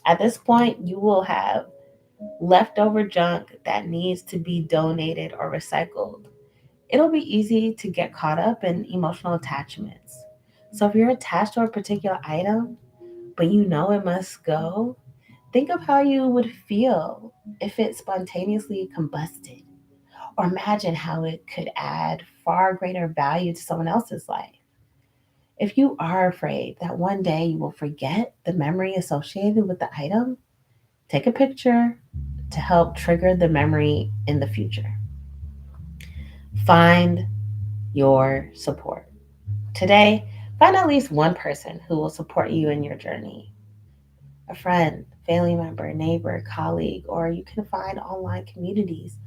Speaker 1: At this point, you will have leftover junk that needs to be donated or recycled. It'll be easy to get caught up in emotional attachments. So if you're attached to a particular item, but you know it must go, think of how you would feel if it spontaneously combusted, or imagine how it could add far greater value to someone else's life. If you are afraid that one day you will forget the memory associated with the item, take a picture to help trigger the memory in the future. Find your support. Today, find at least one person who will support you in your journey: a friend, family member, neighbor, colleague, or you can find online communities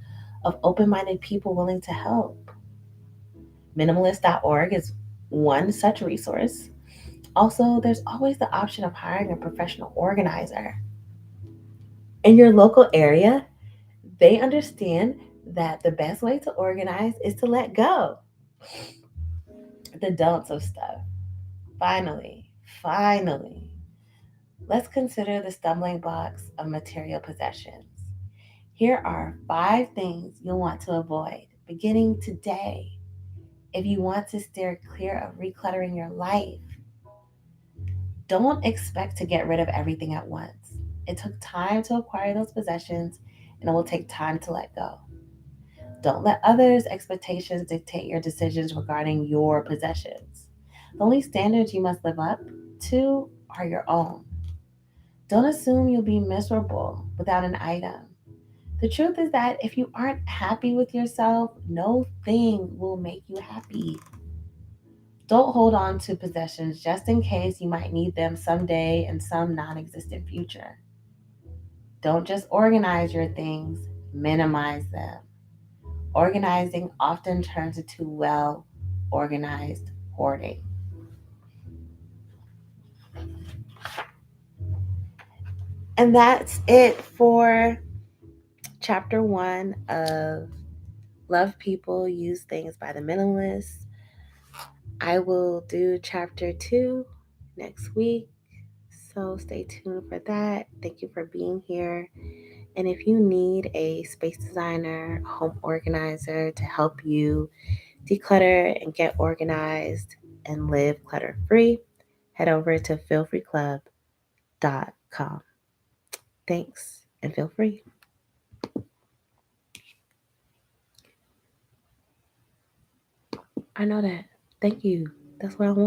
Speaker 1: of open minded people willing to help. Minimalist.org is one such resource. Also, there's always the option of hiring a professional organizer. In your local area, they understand that the best way to organize is to let go. The don'ts of stuff. Finally, let's consider the stumbling blocks of material possessions. Here are 5 things you'll want to avoid beginning today if you want to steer clear of recluttering your life. Don't expect to get rid of everything at once. It took time to acquire those possessions, and it will take time to let go. Don't let others' expectations dictate your decisions regarding your possessions. The only standards you must live up to are your own. Don't assume you'll be miserable without an item. The truth is that if you aren't happy with yourself, no thing will make you happy. Don't hold on to possessions just in case you might need them someday in some non existent future. Don't just organize your things, minimize them. Organizing often turns into well organized hoarding. And that's it for chapter 1 of Love People, Use Things by the Minimalists. I will do chapter 2 next week. So stay tuned for that. Thank you for being here. And if you need a space designer, home organizer to help you declutter and get organized and live clutter free, head over to feelfreeclub.com. Thanks and feel free. I know that. Thank you. That's what I want.